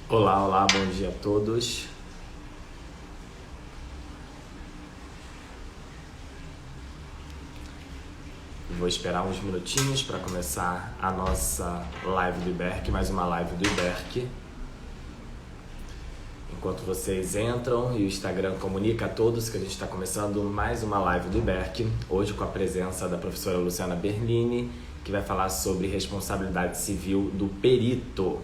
Olá, olá, bom dia a todos. Vou esperar uns minutinhos para começar a nossa live do IBERC, mais uma live do IBERC. Enquanto vocês entram e o Instagram comunica a todos que a gente está começando mais uma live do IBERC, hoje com a presença da professora Luciana Berlini, que vai falar sobre responsabilidade civil do perito.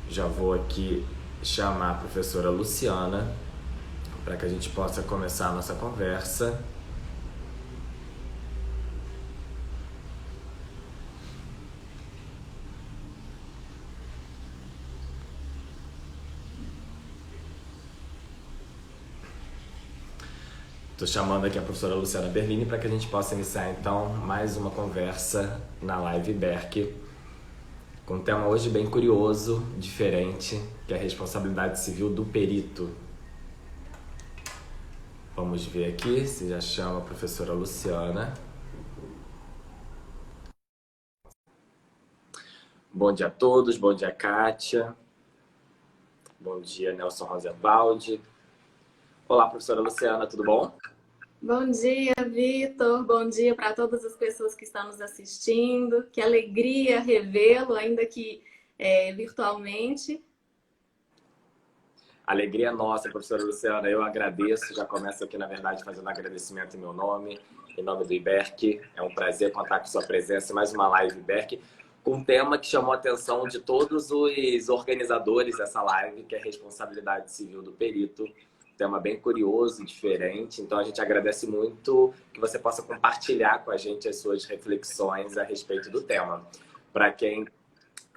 Já vou aqui chamar a professora Luciana para que a gente possa começar a nossa conversa. Estou chamando aqui a professora Luciana Berlini para que a gente possa iniciar então mais uma conversa na live IBERC com um tema hoje bem curioso, diferente, que é a responsabilidade civil do perito. Vamos ver aqui se já chama a professora Luciana. Bom dia a todos, bom dia Kátia, bom dia Nelson Rosenwald. Olá, professora Luciana, tudo bom? Bom dia, Vitor. Bom dia para todas as pessoas que estão nos assistindo. Que alegria revê-lo, ainda que virtualmente. Alegria nossa, professora Luciana. Eu agradeço. Já começo aqui, na verdade, fazendo agradecimento em meu nome, em nome do IBERC. É um prazer contar com sua presença em mais uma live IBERC, com um tema que chamou a atenção de todos os organizadores dessa live, que é a responsabilidade civil do perito. Tema bem curioso, diferente. Então, a gente agradece muito que você possa compartilhar com a gente as suas reflexões a respeito do tema. Para quem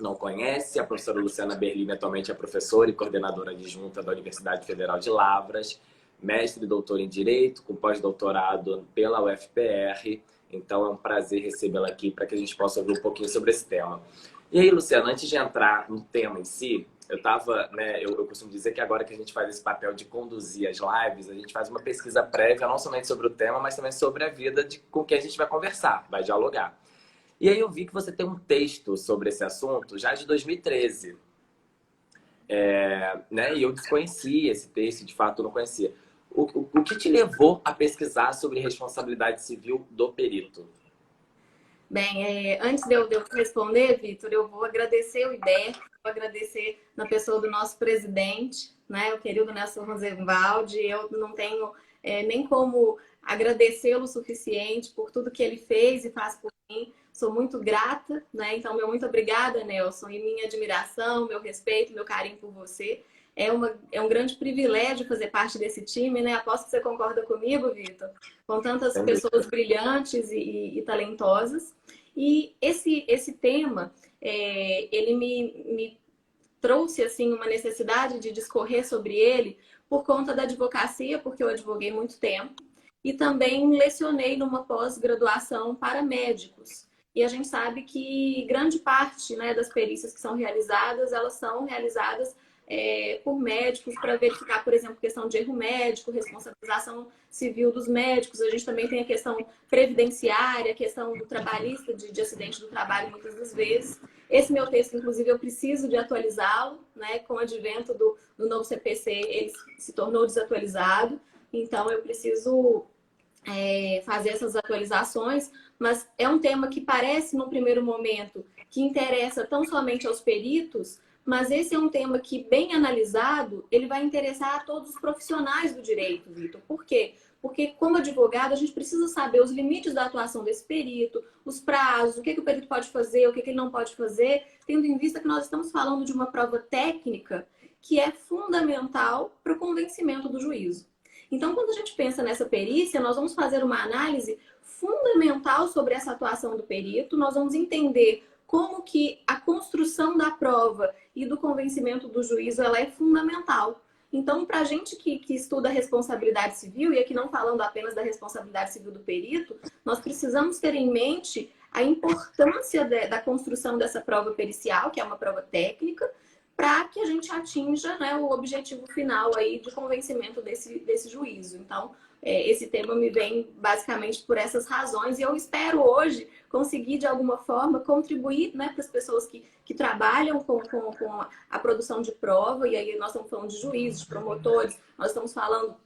não conhece, a professora Luciana Berlini atualmente é professora e coordenadora adjunta da Universidade Federal de Lavras, mestre e doutora em Direito, com pós-doutorado pela UFPR. Então, é um prazer recebê-la aqui para que a gente possa ouvir um pouquinho sobre esse tema. E aí, Luciana, antes de entrar no tema em si, eu costumo dizer que agora que a gente faz esse papel de conduzir as lives, a gente faz uma pesquisa prévia, não somente sobre o tema, mas também sobre a vida com quem a gente vai conversar, vai dialogar. E aí eu vi que você tem um texto sobre esse assunto já de 2013. E eu desconhecia esse texto, de fato eu não conhecia. O que te levou a pesquisar sobre responsabilidade civil do perito? Bem, antes de eu responder, Vitor, eu vou agradecer o IBERC, vou agradecer na pessoa do nosso presidente, né, o querido Nelson Rosenwald. Eu não tenho nem como agradecê-lo o suficiente por tudo que ele fez e faz por mim. Sou muito grata, né? Então, meu muito obrigada, Nelson, e minha admiração, meu respeito, meu carinho por você. É um grande privilégio fazer parte desse time, né? Aposto que você concorda comigo, Vitor, com tantas Sem pessoas dúvida. brilhantes e talentosas. E esse tema, ele me trouxe assim uma necessidade de discorrer sobre ele por conta da advocacia, porque eu advoguei muito tempo, e também lecionei numa pós-graduação para médicos. E a gente sabe que grande parte, né, das perícias que são realizadas, elas são realizadas por médicos para verificar, por exemplo, questão de erro médico, responsabilização civil dos médicos. A gente também tem a questão previdenciária, a questão do trabalhista, de acidente do trabalho, muitas das vezes. Esse meu texto, inclusive, eu preciso de atualizá-lo, né? Com o advento do novo CPC, ele se tornou desatualizado. Então, eu preciso fazer essas atualizações, mas é um tema que parece, no primeiro momento, que interessa tão somente aos peritos, mas esse é um tema que, bem analisado, ele vai interessar a todos os profissionais do direito, Vitor. Por quê? Porque, como advogado, a gente precisa saber os limites da atuação desse perito, os prazos, o que o perito pode fazer, o que ele não pode fazer, tendo em vista que nós estamos falando de uma prova técnica que é fundamental para o convencimento do juízo. Então, quando a gente pensa nessa perícia, nós vamos fazer uma análise fundamental sobre essa atuação do perito, nós vamos entender como que a construção da prova e do convencimento do juízo ela é fundamental. Então, para a gente que estuda a responsabilidade civil, e aqui não falando apenas da responsabilidade civil do perito, nós precisamos ter em mente a importância da construção dessa prova pericial, que é uma prova técnica, para que a gente atinja, né, o objetivo final aí de convencimento desse juízo. Então, esse tema me vem basicamente por essas razões e eu espero hoje conseguir, de alguma forma, contribuir, né, para as pessoas que trabalham com a produção de prova, e aí nós estamos falando de juízes, de promotores, nós estamos falando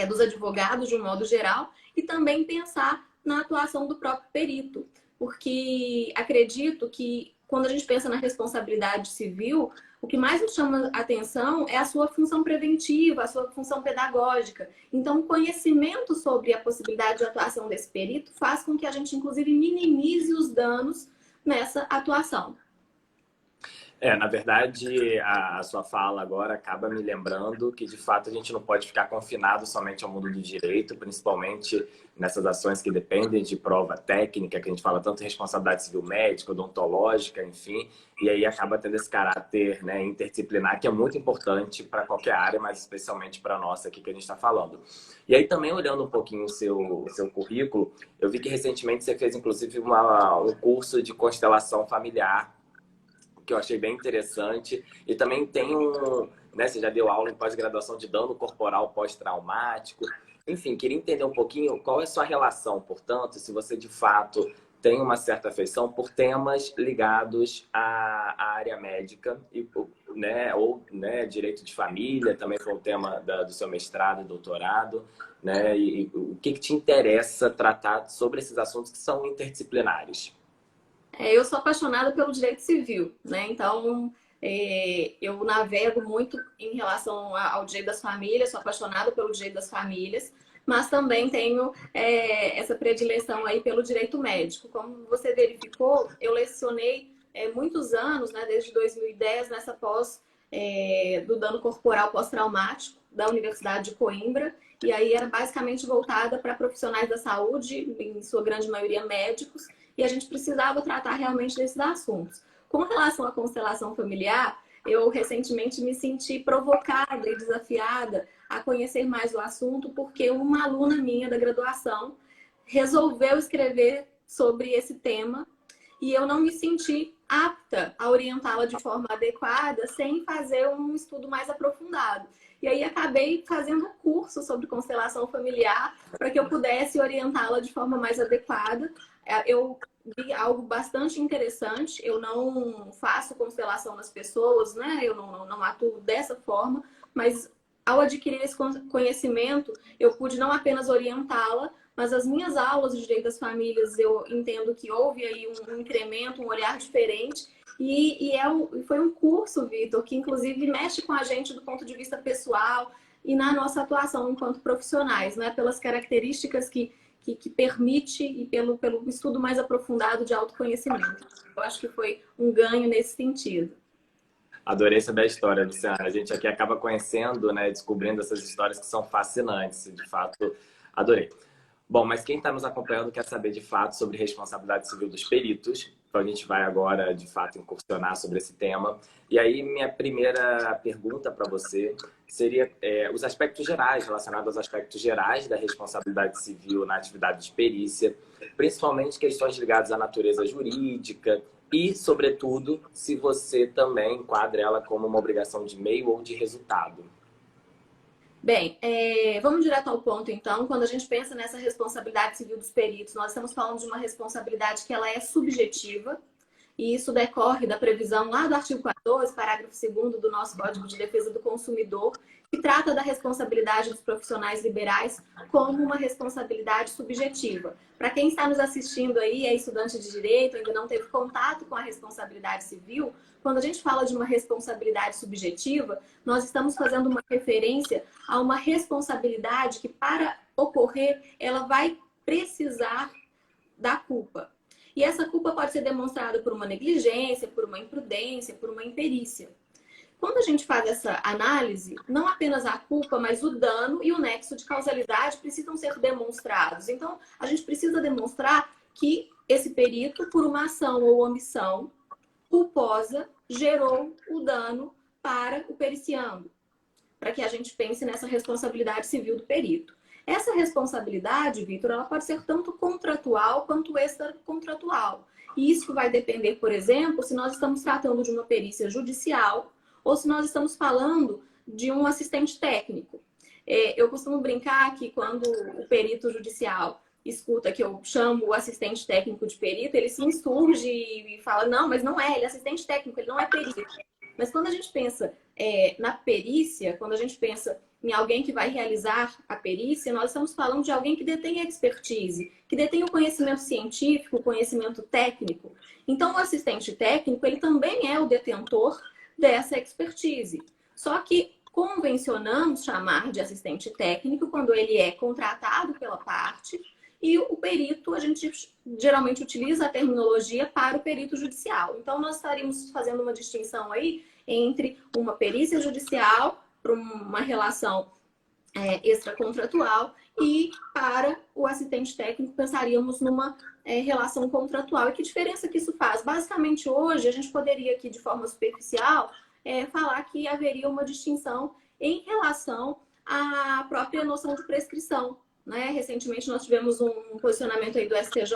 dos advogados de um modo geral, e também pensar na atuação do próprio perito, porque acredito que quando a gente pensa na responsabilidade civil, o que mais nos chama a atenção é a sua função preventiva, a sua função pedagógica. Então, o conhecimento sobre a possibilidade de atuação desse perito faz com que a gente, inclusive, minimize os danos nessa atuação. Na verdade, a sua fala agora acaba me lembrando que, de fato, a gente não pode ficar confinado somente ao mundo do direito, principalmente nessas ações que dependem de prova técnica, que a gente fala tanto de responsabilidade civil médica, odontológica, enfim, e aí acaba tendo esse caráter, né, interdisciplinar, que é muito importante para qualquer área, mas especialmente para a nossa aqui que a gente está falando. E aí também, olhando um pouquinho o seu currículo, eu vi que recentemente você fez, inclusive, um curso de constelação familiar, que eu achei bem interessante. E também tem né, você já deu aula em pós-graduação de dano corporal pós-traumático. Enfim, queria entender um pouquinho qual é a sua relação, portanto, se você de fato tem uma certa afeição por temas ligados à área médica, né, ou né, direito de família, também foi um tema do seu mestrado e doutorado, né, e o que te interessa tratar sobre esses assuntos que são interdisciplinares? Eu sou apaixonada pelo direito civil, né? Então, eu navego muito em relação ao direito das famílias, sou apaixonada pelo direito das famílias, mas também tenho essa predileção aí pelo direito médico. Como você verificou, eu lecionei muitos anos, né, desde 2010, nessa pós do dano corporal pós-traumático da Universidade de Coimbra, e aí era basicamente voltada para profissionais da saúde, em sua grande maioria médicos, e a gente precisava tratar realmente desses assuntos. Com relação à constelação familiar, eu recentemente me senti provocada e desafiada a conhecer mais o assunto, porque uma aluna minha da graduação resolveu escrever sobre esse tema e eu não me senti apta a orientá-la de forma adequada sem fazer um estudo mais aprofundado. E aí acabei fazendo um curso sobre constelação familiar para que eu pudesse orientá-la de forma mais adequada. Eu vi algo bastante interessante. Eu não faço constelação nas pessoas, né? Eu não atuo dessa forma, mas ao adquirir esse conhecimento, eu pude não apenas orientá-la, mas as minhas aulas de direito das famílias, eu entendo que houve aí um incremento, um olhar diferente. E foi um curso, Vitor, que inclusive mexe com a gente do ponto de vista pessoal e na nossa atuação enquanto profissionais, né? Pelas características que permite e pelo estudo mais aprofundado de autoconhecimento. Eu acho que foi um ganho nesse sentido. Adorei saber a história, Luciana. A gente aqui acaba conhecendo, né, descobrindo essas histórias que são fascinantes. De fato, adorei. Bom, mas quem está nos acompanhando quer saber de fato sobre responsabilidade civil dos peritos. Então a gente vai agora, de fato, incursionar sobre esse tema. E aí, minha primeira pergunta para você seria os aspectos gerais, relacionados aos aspectos gerais da responsabilidade civil na atividade de perícia, principalmente questões ligadas à natureza jurídica e, sobretudo, se você também enquadra ela como uma obrigação de meio ou de resultado. Bem, vamos direto ao ponto, então. Quando a gente pensa nessa responsabilidade civil dos peritos, nós estamos falando de uma responsabilidade que ela é subjetiva, e isso decorre da previsão lá do artigo 14, parágrafo 2º do nosso Código de Defesa do Consumidor, que trata da responsabilidade dos profissionais liberais como uma responsabilidade subjetiva. Para quem está nos assistindo aí, é estudante de direito, ainda não teve contato com a responsabilidade civil, quando a gente fala de uma responsabilidade subjetiva, nós estamos fazendo uma referência a uma responsabilidade que, para ocorrer, ela vai precisar da culpa. E essa culpa pode ser demonstrada por uma negligência, por uma imprudência, por uma imperícia. Quando a gente faz essa análise, não apenas a culpa, mas o dano e o nexo de causalidade precisam ser demonstrados. Então, a gente precisa demonstrar que esse perito, por uma ação ou omissão culposa, gerou o dano para o periciando, para que a gente pense nessa responsabilidade civil do perito. Essa responsabilidade, Vitor, ela pode ser tanto contratual quanto extracontratual. E isso vai depender, por exemplo, se nós estamos tratando de uma perícia judicial ou se nós estamos falando de um assistente técnico. Eu costumo brincar que quando o perito judicial escuta que eu chamo o assistente técnico de perito, ele se insurge e fala, não, mas não é, ele é assistente técnico, ele não é perito. Mas quando a gente pensa na perícia, quando a gente pensa em alguém que vai realizar a perícia, nós estamos falando de alguém que detém expertise, que detém o conhecimento científico, o conhecimento técnico. Então, o assistente técnico, ele também é o detentor dessa expertise. Só que convencionamos chamar de assistente técnico quando ele é contratado pela parte, e o perito, a gente geralmente utiliza a terminologia para o perito judicial. Então, nós estaríamos fazendo uma distinção aí entre uma perícia judicial para uma relação extracontratual e para o assistente técnico pensaríamos numa relação contratual. E que diferença que isso faz? Basicamente, hoje, a gente poderia aqui, de forma superficial, falar que haveria uma distinção em relação à própria noção de prescrição. Né? Recentemente nós tivemos um posicionamento aí do STJ,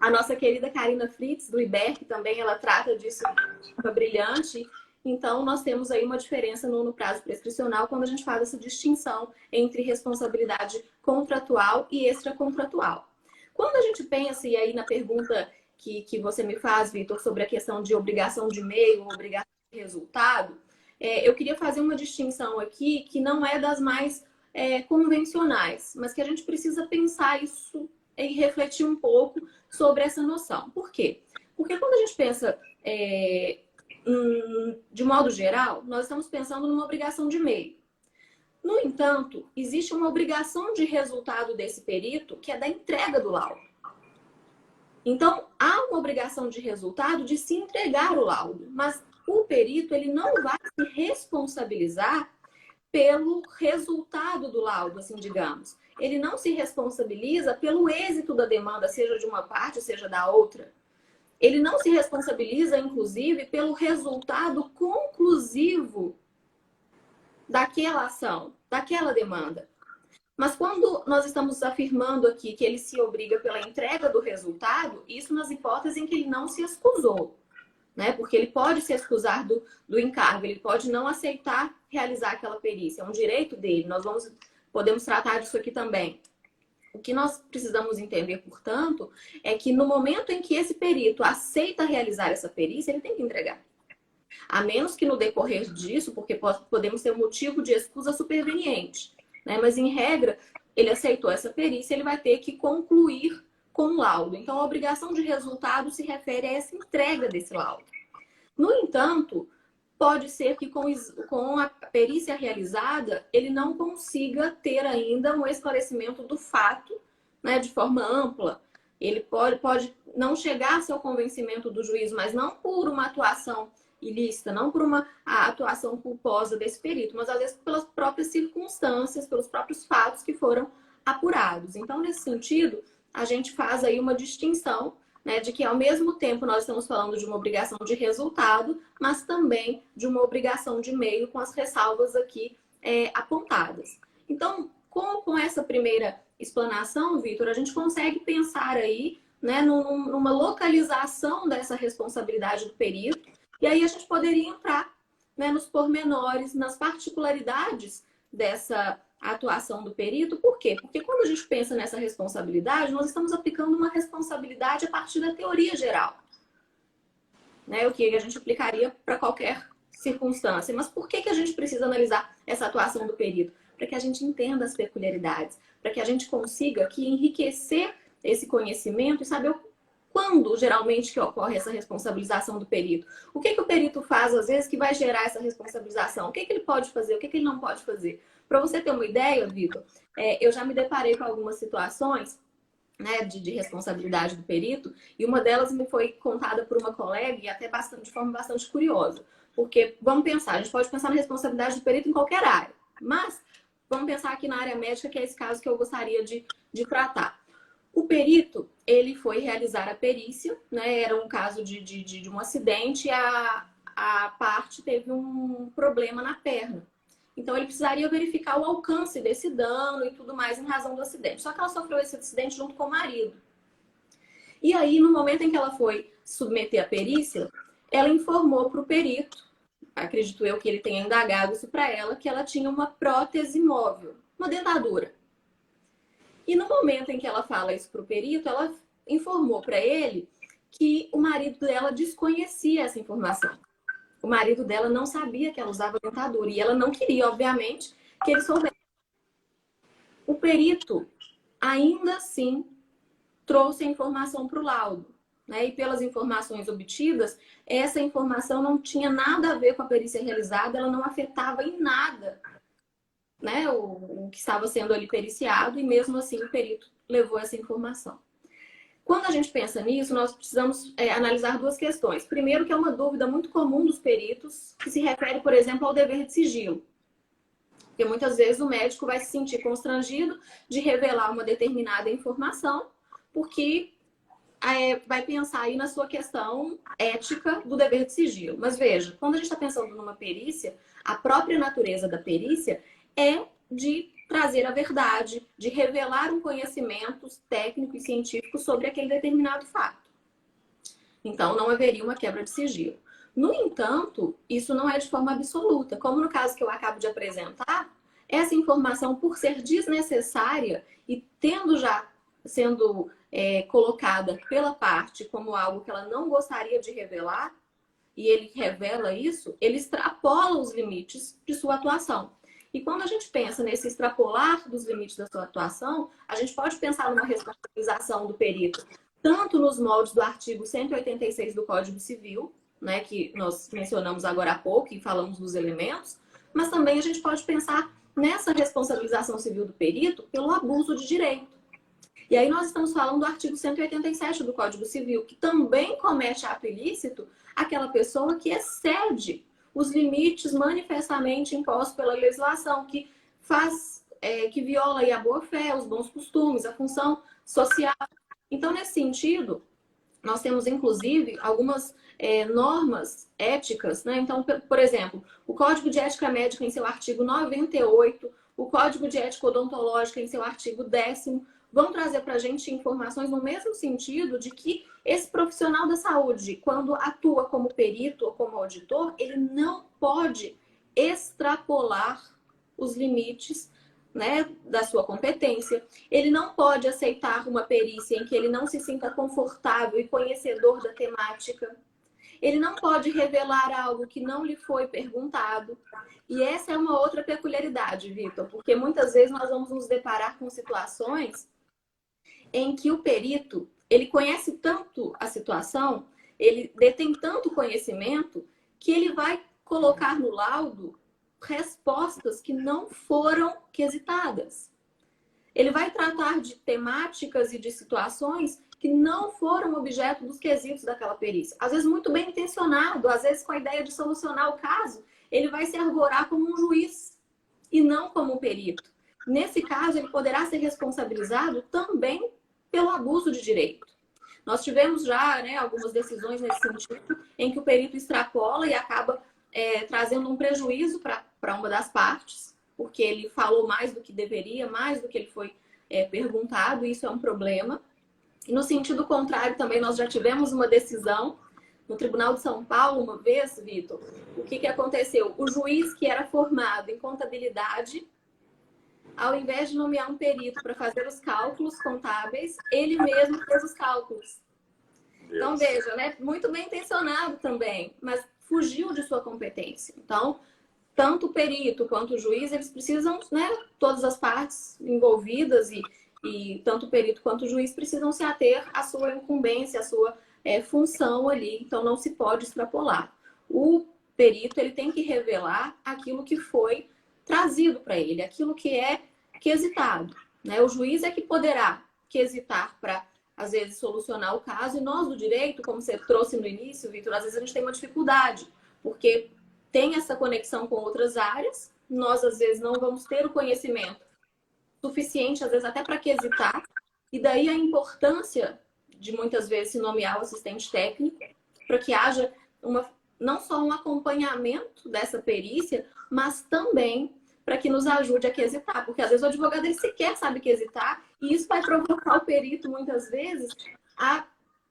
a nossa querida Karina Fritz, do IBERC, também ela trata disso de forma brilhante. Então nós temos aí uma diferença no prazo prescricional quando a gente faz essa distinção entre responsabilidade contratual e extracontratual. Quando a gente pensa, e aí na pergunta que você me faz, Vitor, sobre a questão de obrigação de meio, obrigação de resultado, eu queria fazer uma distinção aqui que não é das mais convencionais, mas que a gente precisa pensar isso e refletir um pouco sobre essa noção. Por quê? Porque quando a gente pensa de modo geral, nós estamos pensando numa obrigação de meio. No entanto, existe uma obrigação de resultado desse perito, que é da entrega do laudo. Então, há uma obrigação de resultado de se entregar o laudo, mas o perito ele não vai se responsabilizar pelo resultado do laudo, assim, digamos. Ele não se responsabiliza pelo êxito da demanda, seja de uma parte, seja da outra. Ele não se responsabiliza, inclusive, pelo resultado conclusivo daquela ação, daquela demanda. Mas quando nós estamos afirmando aqui que ele se obriga pela entrega do resultado, isso nas hipóteses em que ele não se excusou. Né? Porque ele pode se excusar do encargo, ele pode não aceitar realizar aquela perícia, é um direito dele, podemos tratar disso aqui também. O que nós precisamos entender, portanto, é que no momento em que esse perito aceita realizar essa perícia, ele tem que entregar. A menos que no decorrer disso, porque podemos ter um motivo de excusa superveniente, né? Mas em regra, ele aceitou essa perícia, ele vai ter que concluir com o laudo. Então, a obrigação de resultado se refere a essa entrega desse laudo. No entanto, pode ser que com a perícia realizada, ele não consiga ter ainda um esclarecimento do fato, né, de forma ampla. Ele pode não chegar ao convencimento do juiz, mas não por uma atuação ilícita, não por uma atuação culposa desse perito, mas às vezes pelas próprias circunstâncias, pelos próprios fatos que foram apurados. Então, nesse sentido, a gente faz aí uma distinção, né, de que ao mesmo tempo nós estamos falando de uma obrigação de resultado, mas também de uma obrigação de meio, com as ressalvas aqui apontadas. Então, com essa primeira explanação, Vitor, a gente consegue pensar aí, né, numa localização dessa responsabilidade do perito, e aí a gente poderia entrar, né, nos pormenores, nas particularidades dessa atuação do perito. Por quê? Porque quando a gente pensa nessa responsabilidade, nós estamos aplicando uma responsabilidade a partir da teoria geral, né? O que a gente aplicaria para qualquer circunstância. Mas por que a gente precisa analisar essa atuação do perito? Para que a gente entenda as peculiaridades, para que a gente consiga aqui enriquecer esse conhecimento e saber quando geralmente que ocorre essa responsabilização do perito. O que o perito faz, às vezes, que vai gerar essa responsabilização? O que ele pode fazer? O que ele não pode fazer? Para você ter uma ideia, Vitor, eu já me deparei com algumas situações, né, de responsabilidade do perito, e uma delas me foi contada por uma colega, e até de forma bastante curiosa. Porque, vamos pensar, a gente pode pensar na responsabilidade do perito em qualquer área, mas vamos pensar aqui na área médica, que é esse caso que eu gostaria de tratar. O perito, ele foi realizar a perícia, né? Era um caso de um acidente e a parte teve um problema na perna. Então, ele precisaria verificar o alcance desse dano e tudo mais em razão do acidente. Só que ela sofreu esse acidente junto com o marido. E aí, no momento em que ela foi submeter a perícia, ela informou para o perito acredito eu que ele tenha indagado isso para ela, que ela tinha uma prótese móvel, uma dentadura. E no momento em que ela fala isso para o perito, ela informou para ele que o marido dela desconhecia essa informação. O marido dela não sabia que ela usava dentadura e ela não queria, obviamente, que ele soubesse. O perito, ainda assim, trouxe a informação para o laudo, né? E pelas informações obtidas, essa informação não tinha nada a ver com a perícia realizada, ela não afetava em nada, né, o que estava sendo ali periciado, e mesmo assim o perito levou essa informação. Quando a gente pensa nisso, nós precisamos analisar duas questões. Primeiro, que é uma dúvida muito comum dos peritos, que se refere, por exemplo, ao dever de sigilo. Porque muitas vezes o médico vai se sentir constrangido de revelar uma determinada informação, porque vai pensar aí na sua questão ética do dever de sigilo. Mas veja, quando a gente está pensando numa perícia, a própria natureza da perícia é de trazer a verdade, de revelar um conhecimento técnico e científico sobre aquele determinado fato. Então, não haveria uma quebra de sigilo. No entanto, isso não é de forma absoluta. Como no caso que eu acabo de apresentar, essa informação, por ser desnecessária e sendo colocada pela parte como algo que ela não gostaria de revelar, e ele revela isso, ele extrapola os limites de sua atuação. E quando a gente pensa nesse extrapolar dos limites da sua atuação, a gente pode pensar numa responsabilização do perito, tanto nos moldes do artigo 186 do Código Civil, né, que nós mencionamos agora há pouco e falamos dos elementos, mas também a gente pode pensar nessa responsabilização civil do perito pelo abuso de direito. E aí nós estamos falando do artigo 187 do Código Civil, que também comete ato ilícito aquela pessoa que excede os limites manifestamente impostos pela legislação, que que viola aí a boa-fé, os bons costumes, a função social. Então, nesse sentido, nós temos, inclusive, algumas normas éticas, né? Então, por exemplo, o Código de Ética Médica, em seu artigo 98, o Código de Ética Odontológica, em seu artigo 10º, vão trazer para a gente informações no mesmo sentido de que esse profissional da saúde, quando atua como perito ou como auditor, ele não pode extrapolar os limites, né, da sua competência. Ele não pode aceitar uma perícia em que ele não se sinta confortável e conhecedor da temática. Ele não pode revelar algo que não lhe foi perguntado. E essa é uma outra peculiaridade, Vitor, porque muitas vezes nós vamos nos deparar com situações em que o perito, ele conhece tanto a situação, ele detém tanto conhecimento, que ele vai colocar no laudo respostas que não foram quesitadas. Ele vai tratar de temáticas e de situações que não foram objeto dos quesitos daquela perícia. Às vezes muito bem intencionado, às vezes com a ideia de solucionar o caso, ele vai se arvorar como um juiz e não como um perito. Nesse caso, ele poderá ser responsabilizado também pelo abuso de direito. Nós tivemos já, né, algumas decisões nesse sentido, em que o perito extrapola e acaba trazendo um prejuízo para uma das partes, porque ele falou mais do que deveria, mais do que ele foi perguntado, e isso é um problema. E no sentido contrário também, nós já tivemos uma decisão no Tribunal de São Paulo, uma vez, Vitor, o que aconteceu? O juiz que era formado em contabilidade, ao invés de nomear um perito para fazer os cálculos contábeis, ele mesmo fez os cálculos. Então, veja, né? Muito bem intencionado também, mas fugiu de sua competência. Então, tanto o perito quanto o juiz, eles precisam, né? Todas as partes envolvidas e tanto o perito quanto o juiz precisam se ater à sua incumbência, à sua função ali. Então, não se pode extrapolar. O perito, ele tem que revelar aquilo que foi trazido para ele, aquilo que é quesitado, né? O juiz é que poderá quesitar para, às vezes, solucionar o caso, e nós do direito, como você trouxe no início, Vitor, às vezes a gente tem uma dificuldade, porque tem essa conexão com outras áreas, nós às vezes não vamos ter o conhecimento suficiente, às vezes até para quesitar, e daí a importância de muitas vezes se nomear o assistente técnico, para que haja não só um acompanhamento dessa perícia, mas também para que nos ajude a quesitar, porque às vezes o advogado ele sequer sabe quesitar, e isso vai provocar o perito, muitas vezes, a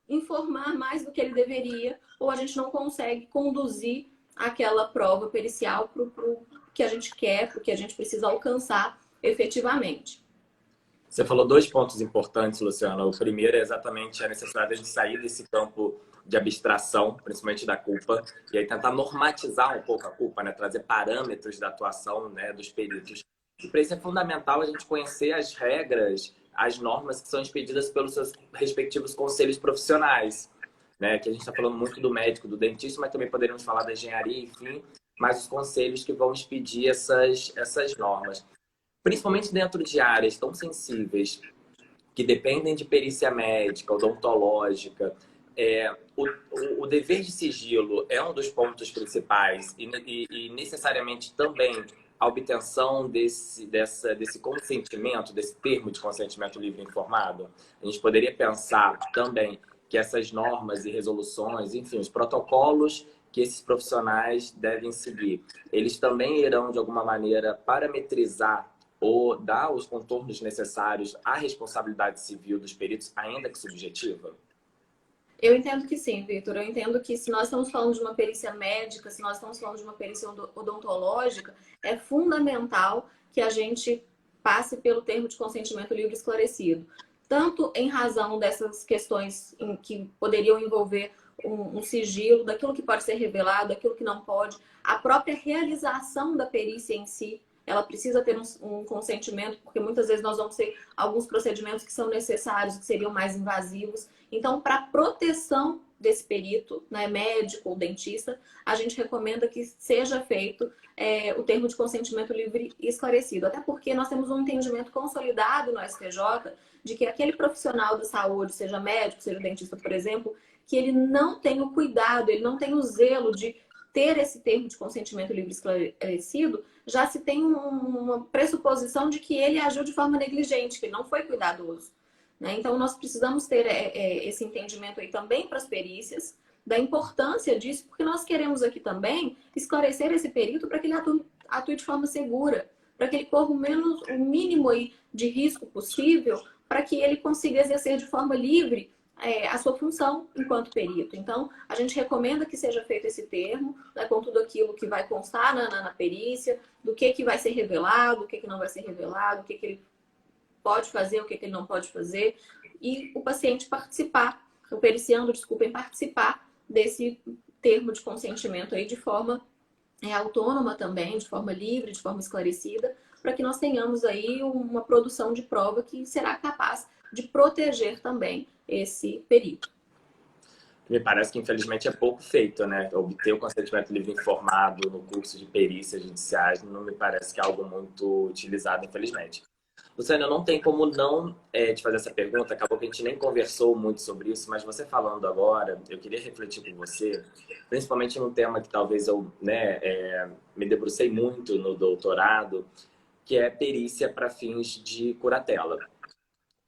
informar mais do que ele deveria, ou a gente não consegue conduzir aquela prova pericial para o que a gente quer, para o que a gente precisa alcançar efetivamente. Você falou dois pontos importantes, Luciana. O primeiro é exatamente a necessidade de sair desse campo de abstração, principalmente da culpa, e aí tentar normatizar um pouco a culpa, né? Trazer parâmetros da atuação, né, dos peritos. E para isso é fundamental a gente conhecer as regras, as normas que são expedidas pelos seus respectivos conselhos profissionais, né? Que a gente está falando muito do médico, do dentista, mas também poderíamos falar da engenharia, enfim, mas os conselhos que vão expedir essas normas. Principalmente dentro de áreas tão sensíveis, que dependem de perícia médica, odontológica, o dever de sigilo é um dos pontos principais e necessariamente também a obtenção desse consentimento, desse termo de consentimento livre e informado. A gente poderia pensar também que essas normas e resoluções, enfim, os protocolos que esses profissionais devem seguir, eles também irão, de alguma maneira, parametrizar ou dar os contornos necessários à responsabilidade civil dos peritos, ainda que subjetiva? Eu entendo que sim, Vitor. Eu entendo que se nós estamos falando de uma perícia médica, se nós estamos falando de uma perícia odontológica, é fundamental que a gente passe pelo termo de consentimento livre e esclarecido. Tanto em razão dessas questões em que poderiam envolver um sigilo, daquilo que pode ser revelado, daquilo que não pode, a própria realização da perícia em si, ela precisa ter um consentimento, porque muitas vezes nós vamos ter alguns procedimentos que são necessários, que seriam mais invasivos. Então, para proteção desse perito, né, médico ou dentista, a gente recomenda que seja feito o termo de consentimento livre e esclarecido. Até porque nós temos um entendimento consolidado no STJ de que aquele profissional da saúde, seja médico, seja dentista, por exemplo, que ele não tem o cuidado, ele não tem o zelo de ter esse termo de consentimento livre e esclarecido, já se tem uma pressuposição de que ele agiu de forma negligente, que ele não foi cuidadoso. Né? Então, nós precisamos ter esse entendimento aí também para as perícias, da importância disso, porque nós queremos aqui também esclarecer esse perito para que ele atue de forma segura, para que ele corra o mínimo aí de risco possível, para que ele consiga exercer de forma livre a sua função enquanto perito. Então, a gente recomenda que seja feito esse termo, né, com tudo aquilo que vai constar na perícia, do que vai ser revelado, o que não vai ser revelado, o que ele pode fazer, o que ele não pode fazer, e o paciente participar, o periciando, desculpem, participar desse termo de consentimento aí de forma autônoma também, de forma livre, de forma esclarecida, para que nós tenhamos aí uma produção de prova que será capaz de proteger também esse perito. Me parece que, infelizmente, é pouco feito, né? Obter o consentimento livre informado no curso de perícias judiciais não me parece que é algo muito utilizado, infelizmente. Luciana, não tem como não te fazer essa pergunta, acabou que a gente nem conversou muito sobre isso, mas você falando agora, eu queria refletir com você, principalmente num tema que talvez eu me debrucei muito no doutorado, que é perícia para fins de curatela.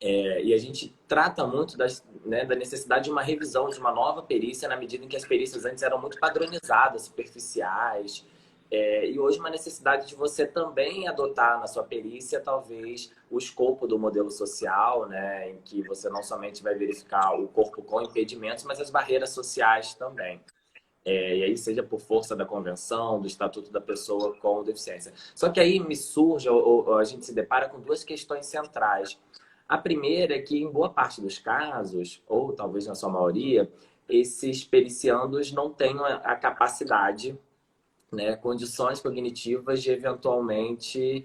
E a gente trata muito da necessidade de uma revisão, de uma nova perícia, na medida em que as perícias antes eram muito padronizadas, superficiais. E hoje uma necessidade de você também adotar na sua perícia, talvez, o escopo do modelo social, né, em que você não somente vai verificar o corpo com impedimentos, mas as barreiras sociais também. E aí seja por força da convenção, do Estatuto da Pessoa com Deficiência. Só que aí me surge, ou a gente se depara com duas questões centrais. A primeira é que, em boa parte dos casos, ou talvez na sua maioria, esses periciandos não tenham a capacidade, né, condições cognitivas de eventualmente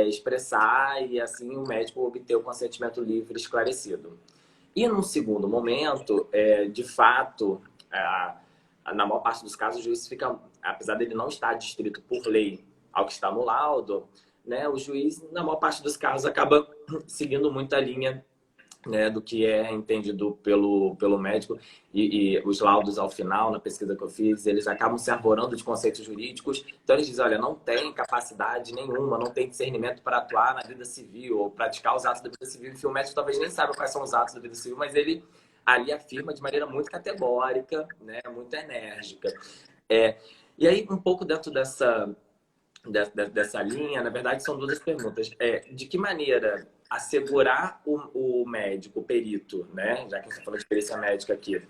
expressar e, assim, o médico obter o consentimento livre esclarecido. E, num segundo momento, de fato, na maior parte dos casos, o juiz fica, apesar dele não estar adstrito por lei ao que está no laudo, né, o juiz, na maior parte dos casos, acaba seguindo muito a linha, né, do que é entendido pelo médico e os laudos ao final, na pesquisa que eu fiz, eles acabam se arvorando de conceitos jurídicos. Então eles dizem, olha, não tem capacidade nenhuma, não tem discernimento para atuar na vida civil ou praticar os atos da vida civil. Enfim, o médico talvez nem saiba quais são os atos da vida civil, mas ele ali afirma de maneira muito categórica, né, muito enérgica. E aí, um pouco dentro dessa linha, na verdade, são duas perguntas. De que maneira assegurar o médico, o perito, né? Já que a gente está falando de perícia médica aqui,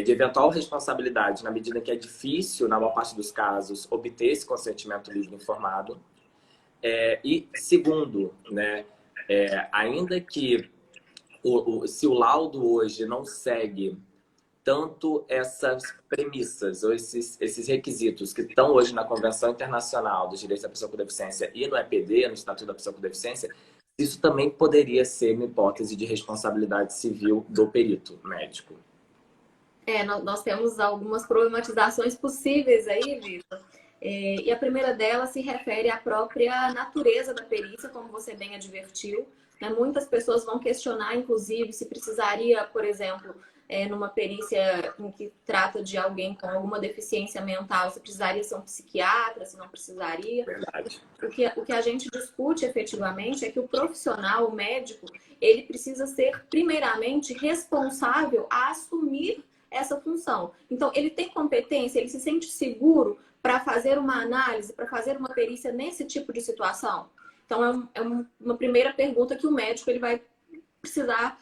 de eventual responsabilidade, na medida que é difícil, na maior parte dos casos, obter esse consentimento livre e informado. E segundo, né? Ainda que se o laudo hoje não segue tanto essas premissas ou esses requisitos que estão hoje na Convenção Internacional dos Direitos da Pessoa com Deficiência e no EPD, no Estatuto da Pessoa com Deficiência, isso também poderia ser uma hipótese de responsabilidade civil do perito médico. Nós temos algumas problematizações possíveis aí, Vitor. E a primeira delas se refere à própria natureza da perícia, como você bem advertiu. Né? Muitas pessoas vão questionar, inclusive, se precisaria, por exemplo, numa perícia em que trata de alguém com alguma deficiência mental, se precisaria ser um psiquiatra, se não precisaria. Verdade. O que a gente discute efetivamente é que o profissional, o médico, ele precisa ser primeiramente responsável a assumir essa função. Então, ele tem competência, ele se sente seguro para fazer uma análise, para fazer uma perícia nesse tipo de situação? Então, é uma primeira pergunta que o médico ele vai precisar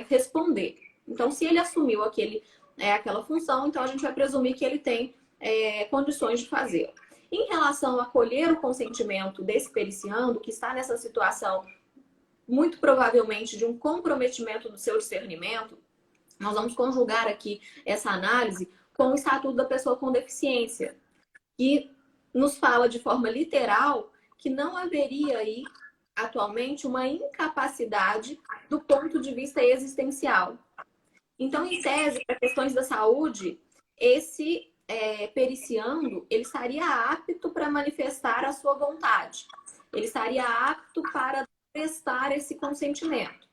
responder. Então, se ele assumiu aquela função, então a gente vai presumir que ele tem condições de fazê-lo. Em relação a acolher o consentimento desse periciando, que está nessa situação, muito provavelmente de um comprometimento do seu discernimento, nós vamos conjugar aqui essa análise com o Estatuto da Pessoa com Deficiência, que nos fala de forma literal que não haveria aí, atualmente, uma incapacidade do ponto de vista existencial. Então, em tese, para questões da saúde, esse periciando, ele estaria apto para manifestar a sua vontade. Ele estaria apto para prestar esse consentimento.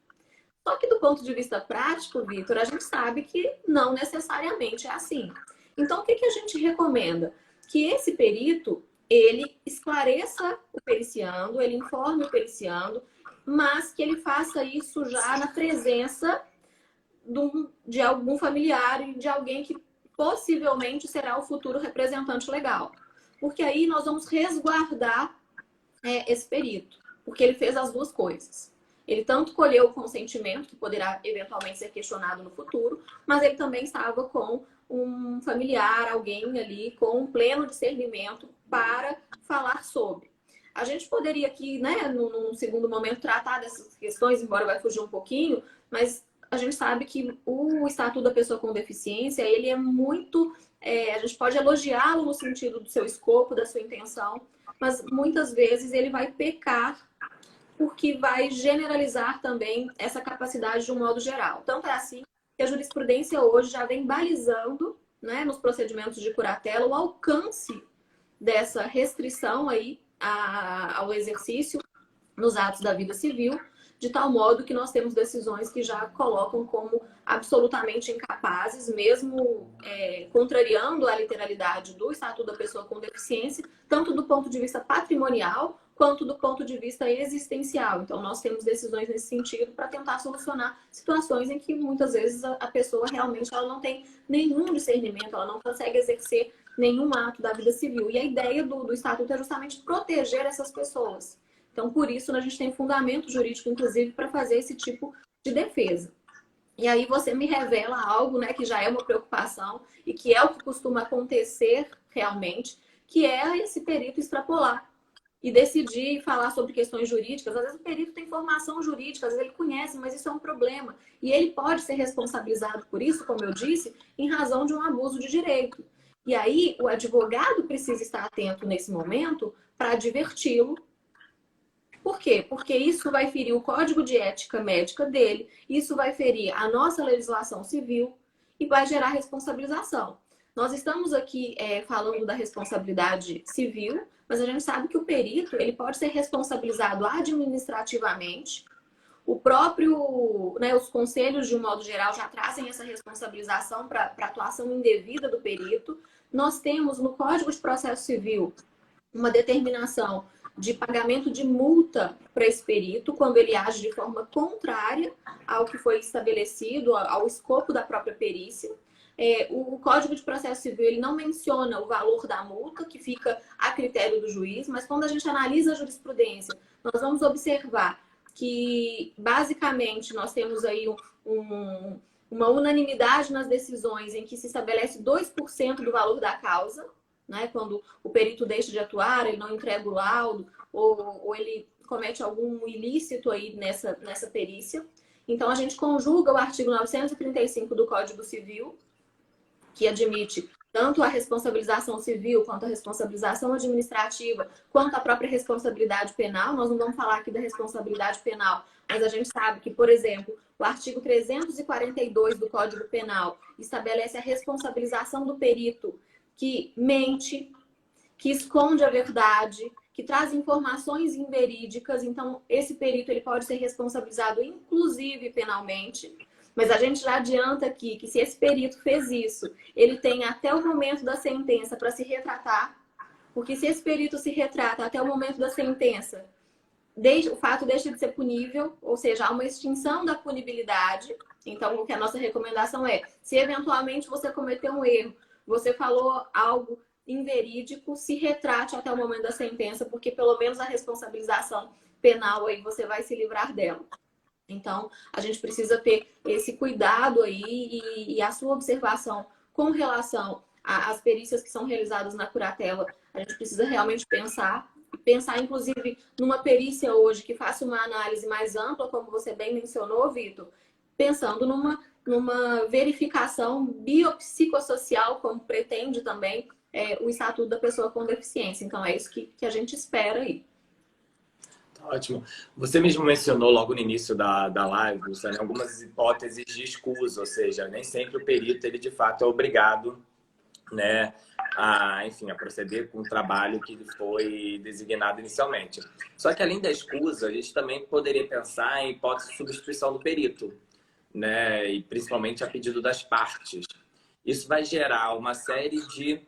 Só que do ponto de vista prático, Vitor, a gente sabe que não necessariamente é assim. Então, o que a gente recomenda? Que esse perito, ele esclareça o periciando, ele informe o periciando, mas que ele faça isso já na presença de algum familiar e de alguém que possivelmente será o futuro representante legal. Porque aí nós vamos resguardar esse perito, porque ele fez as duas coisas. Ele tanto colheu o consentimento, que poderá eventualmente ser questionado no futuro, mas ele também estava com um familiar, alguém ali com um pleno discernimento para falar sobre. A gente poderia aqui, né, num segundo momento, tratar dessas questões, embora vai fugir um pouquinho, mas a gente sabe que o Estatuto da Pessoa com Deficiência, ele é muito... a gente pode elogiá-lo no sentido do seu escopo, da sua intenção, mas muitas vezes ele vai pecar porque vai generalizar também essa capacidade de um modo geral. Tanto é assim que a jurisprudência hoje já vem balizando, né, nos procedimentos de curatela, o alcance dessa restrição aí ao exercício nos atos da vida civil, de tal modo que nós temos decisões que já colocam como absolutamente incapazes, mesmo contrariando a literalidade do Estatuto da Pessoa com Deficiência, tanto do ponto de vista patrimonial, quanto do ponto de vista existencial. Então, nós temos decisões nesse sentido para tentar solucionar situações em que muitas vezes a pessoa realmente ela não tem nenhum discernimento, ela não consegue exercer nenhum ato da vida civil. E a ideia do Estatuto é justamente proteger essas pessoas. Então, por isso, a gente tem fundamento jurídico, inclusive, para fazer esse tipo de defesa. E aí você me revela algo, né, que já é uma preocupação e que é o que costuma acontecer realmente, que é esse perito extrapolar e decidir falar sobre questões jurídicas. Às vezes o perito tem formação jurídica, às vezes ele conhece, mas isso é um problema. E ele pode ser responsabilizado por isso, como eu disse, em razão de um abuso de direito. E aí o advogado precisa estar atento nesse momento para adverti-lo. Por quê? Porque isso vai ferir o código de ética médica dele, isso vai ferir a nossa legislação civil e vai gerar responsabilização. Nós estamos aqui falando da responsabilidade civil, mas a gente sabe que o perito ele pode ser responsabilizado administrativamente. O próprio, né, os conselhos, de um modo geral, já trazem essa responsabilização para a atuação indevida do perito. Nós temos no Código de Processo Civil uma determinação de pagamento de multa para esse perito quando ele age de forma contrária ao que foi estabelecido, ao escopo da própria perícia. o Código de Processo Civil ele não menciona o valor da multa, que fica a critério do juiz, mas quando a gente analisa a jurisprudência, nós vamos observar que, basicamente, nós temos aí uma unanimidade nas decisões em que se estabelece 2% do valor da causa, né? Quando o perito deixa de atuar, ele não entrega o laudo, ou ele comete algum ilícito aí nessa perícia. Então, a gente conjuga o artigo 935 do Código Civil, que admite tanto a responsabilização civil, quanto a responsabilização administrativa, quanto a própria responsabilidade penal. Nós não vamos falar aqui da responsabilidade penal, mas a gente sabe que, por exemplo, o artigo 342 do Código Penal estabelece a responsabilização do perito que mente, que esconde a verdade, que traz informações inverídicas. Então, esse perito ele pode ser responsabilizado, inclusive penalmente. Mas a gente já adianta aqui que se esse perito fez isso, ele tem até o momento da sentença para se retratar, porque se esse perito se retrata até o momento da sentença, o fato deixa de ser punível, ou seja, há uma extinção da punibilidade. Então, o que a nossa recomendação é, se eventualmente você cometeu um erro, você falou algo inverídico, se retrate até o momento da sentença, porque pelo menos a responsabilização penal aí você vai se livrar dela. Então, a gente precisa ter esse cuidado aí e a sua observação com relação às perícias que são realizadas na curatela. A gente precisa realmente pensar inclusive numa perícia hoje que faça uma análise mais ampla, como você bem mencionou, Vitor, pensando numa verificação biopsicossocial, como pretende também o Estatuto da Pessoa com Deficiência. Então, é isso que a gente espera aí. Ótimo. Você mesmo mencionou logo no início da live, Luciana, algumas hipóteses de escusa, ou seja, nem sempre o perito, ele de fato é obrigado, né, a proceder com o trabalho que foi designado inicialmente. Só que além da escusa, a gente também poderia pensar em hipótese de substituição do perito, né, e principalmente a pedido das partes. Isso vai gerar uma série de,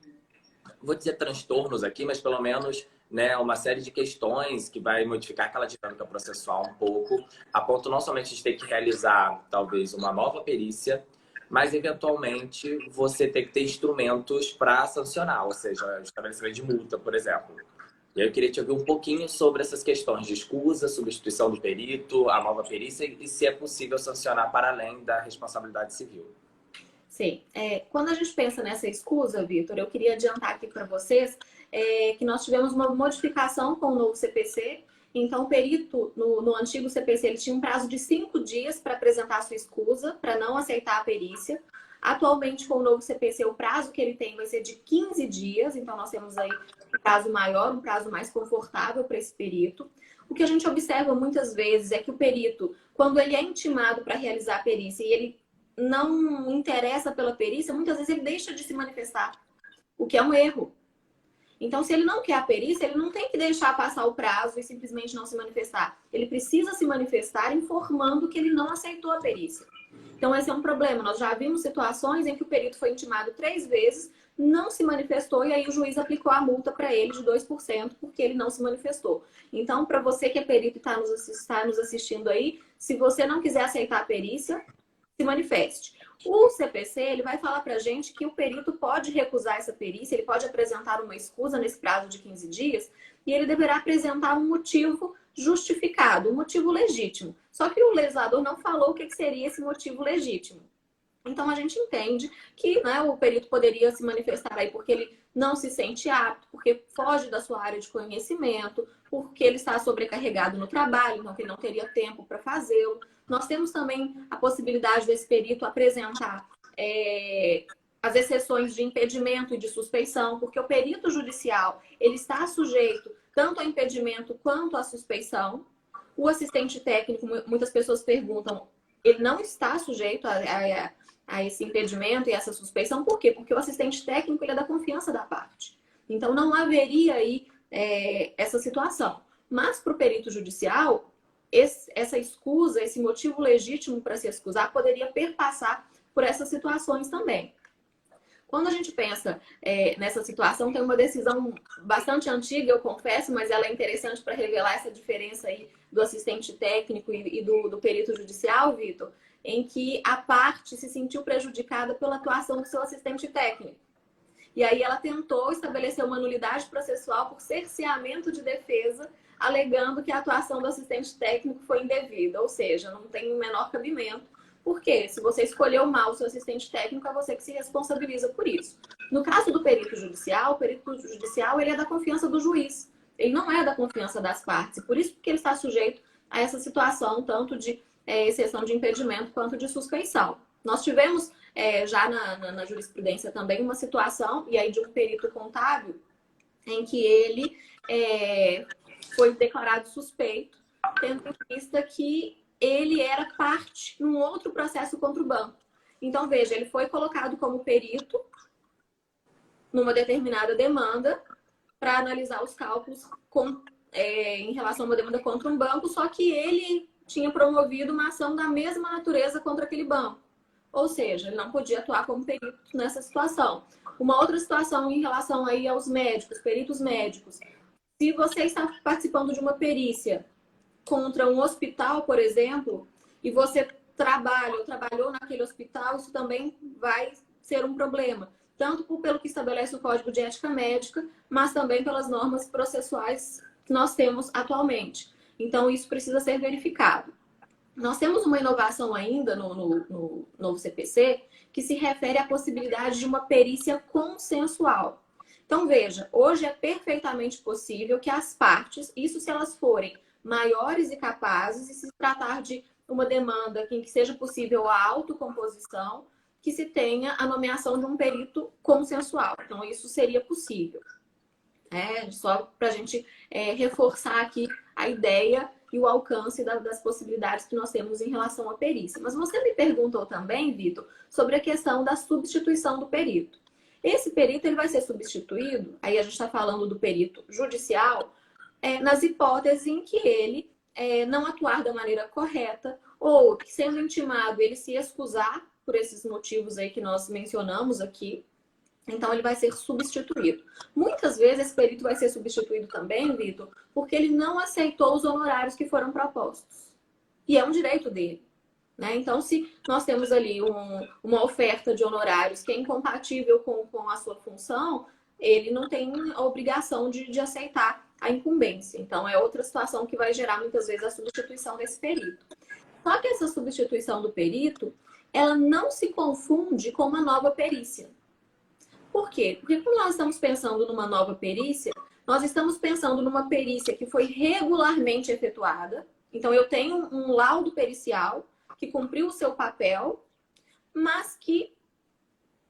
vou dizer transtornos aqui, mas pelo menos, né, uma série de questões que vai modificar aquela dinâmica processual um pouco, a ponto não somente de ter que realizar, talvez, uma nova perícia, mas, eventualmente, você ter que ter instrumentos para sancionar, ou seja, estabelecimento de multa, por exemplo. E aí eu queria te ouvir um pouquinho sobre essas questões de escusa, substituição do perito, a nova perícia e se é possível sancionar para além da responsabilidade civil. Sim. Quando a gente pensa nessa escusa, Vitor, eu queria adiantar aqui para vocês que nós tivemos uma modificação com o novo CPC. Então, o perito, no antigo CPC, ele tinha um prazo de 5 dias para apresentar a sua escusa, para não aceitar a perícia. Atualmente, com o novo CPC, o prazo que ele tem vai ser de 15 dias. Então, nós temos aí um prazo maior, um prazo mais confortável para esse perito. O que a gente observa muitas vezes é que o perito, quando ele é intimado para realizar a perícia e ele não interessa pela perícia, muitas vezes ele deixa de se manifestar, o que é um erro. Então, se ele não quer a perícia, ele não tem que deixar passar o prazo e simplesmente não se manifestar. Ele precisa se manifestar informando que ele não aceitou a perícia. Então, esse é um problema. Nós já vimos situações em que o perito foi intimado 3 vezes, não se manifestou e aí o juiz aplicou a multa para ele de 2% porque ele não se manifestou. Então, para você que é perito e está nos assistindo aí, se você não quiser aceitar a perícia, se manifeste. O CPC ele vai falar para a gente que o perito pode recusar essa perícia, ele pode apresentar uma escusa nesse prazo de 15 dias e ele deverá apresentar um motivo justificado, um motivo legítimo. Só que o legislador não falou o que seria esse motivo legítimo. Então, a gente entende que, né, o perito poderia se manifestar aí porque ele não se sente apto, porque foge da sua área de conhecimento, porque ele está sobrecarregado no trabalho, então que ele não teria tempo para fazê-lo. Nós temos também a possibilidade desse perito apresentar as exceções de impedimento e de suspeição, porque o perito judicial ele está sujeito tanto ao impedimento quanto à suspeição. O assistente técnico, muitas pessoas perguntam, ele não está sujeito a esse impedimento e essa suspeição. Por quê? Porque o assistente técnico ele é da confiança da parte. Então, não haveria aí essa situação. Mas, para o perito judicial, essa escusa, esse motivo legítimo para se excusar, poderia perpassar por essas situações também. Quando a gente pensa nessa situação, tem uma decisão bastante antiga, eu confesso, mas ela é interessante para revelar essa diferença aí do assistente técnico e do perito judicial, Vitor, em que a parte se sentiu prejudicada pela atuação do seu assistente técnico. E aí ela tentou estabelecer uma nulidade processual por cerceamento de defesa, alegando que a atuação do assistente técnico foi indevida, ou seja, não tem o menor cabimento. Porque se você escolheu mal o seu assistente técnico, é você que se responsabiliza por isso. No caso do perito judicial, o perito judicial ele é da confiança do juiz. Ele não é da confiança das partes. Por isso que ele está sujeito a essa situação, tanto de exceção de impedimento quanto de suspeição. Nós tivemos já na jurisprudência também uma situação, e aí de um perito contábil, em que ele foi declarado suspeito, tendo em vista que ele era parte num outro processo contra o banco. Então, veja, ele foi colocado como perito numa determinada demanda para analisar os cálculos em relação a uma demanda contra um banco, só que ele tinha promovido uma ação da mesma natureza contra aquele banco. Ou seja, ele não podia atuar como perito nessa situação. Uma outra situação em relação aí aos médicos, peritos médicos. Se você está participando de uma perícia contra um hospital, por exemplo, e você trabalha ou trabalhou naquele hospital, isso também vai ser um problema. Tanto pelo que estabelece o Código de Ética Médica, mas também pelas normas processuais que nós temos atualmente. Então, isso precisa ser verificado. Nós temos uma inovação ainda no novo CPC que se refere à possibilidade de uma perícia consensual. Então, veja, hoje é perfeitamente possível que as partes, isso se elas forem maiores e capazes, e se tratar de uma demanda em que seja possível a autocomposição, que se tenha a nomeação de um perito consensual. Então, isso seria possível. Só para a gente reforçar aqui a ideia e o alcance das possibilidades que nós temos em relação à perícia. Mas você me perguntou também, Vitor, sobre a questão da substituição do perito. Esse perito ele vai ser substituído, aí a gente está falando do perito judicial, nas hipóteses em que ele não atuar da maneira correta ou que, sendo intimado, ele se excusar por esses motivos aí que nós mencionamos aqui. Então, ele vai ser substituído. Muitas vezes, esse perito vai ser substituído também, Vitor, porque ele não aceitou os honorários que foram propostos. E é um direito dele. Né? Então, se nós temos ali uma oferta de honorários que é incompatível com a sua função, ele não tem a obrigação de aceitar a incumbência. Então, é outra situação que vai gerar, muitas vezes, a substituição desse perito. Só que essa substituição do perito, ela não se confunde com uma nova perícia. Por quê? Porque quando nós estamos pensando numa nova perícia, nós estamos pensando numa perícia que foi regularmente efetuada. Então, eu tenho um laudo pericial que cumpriu o seu papel, mas que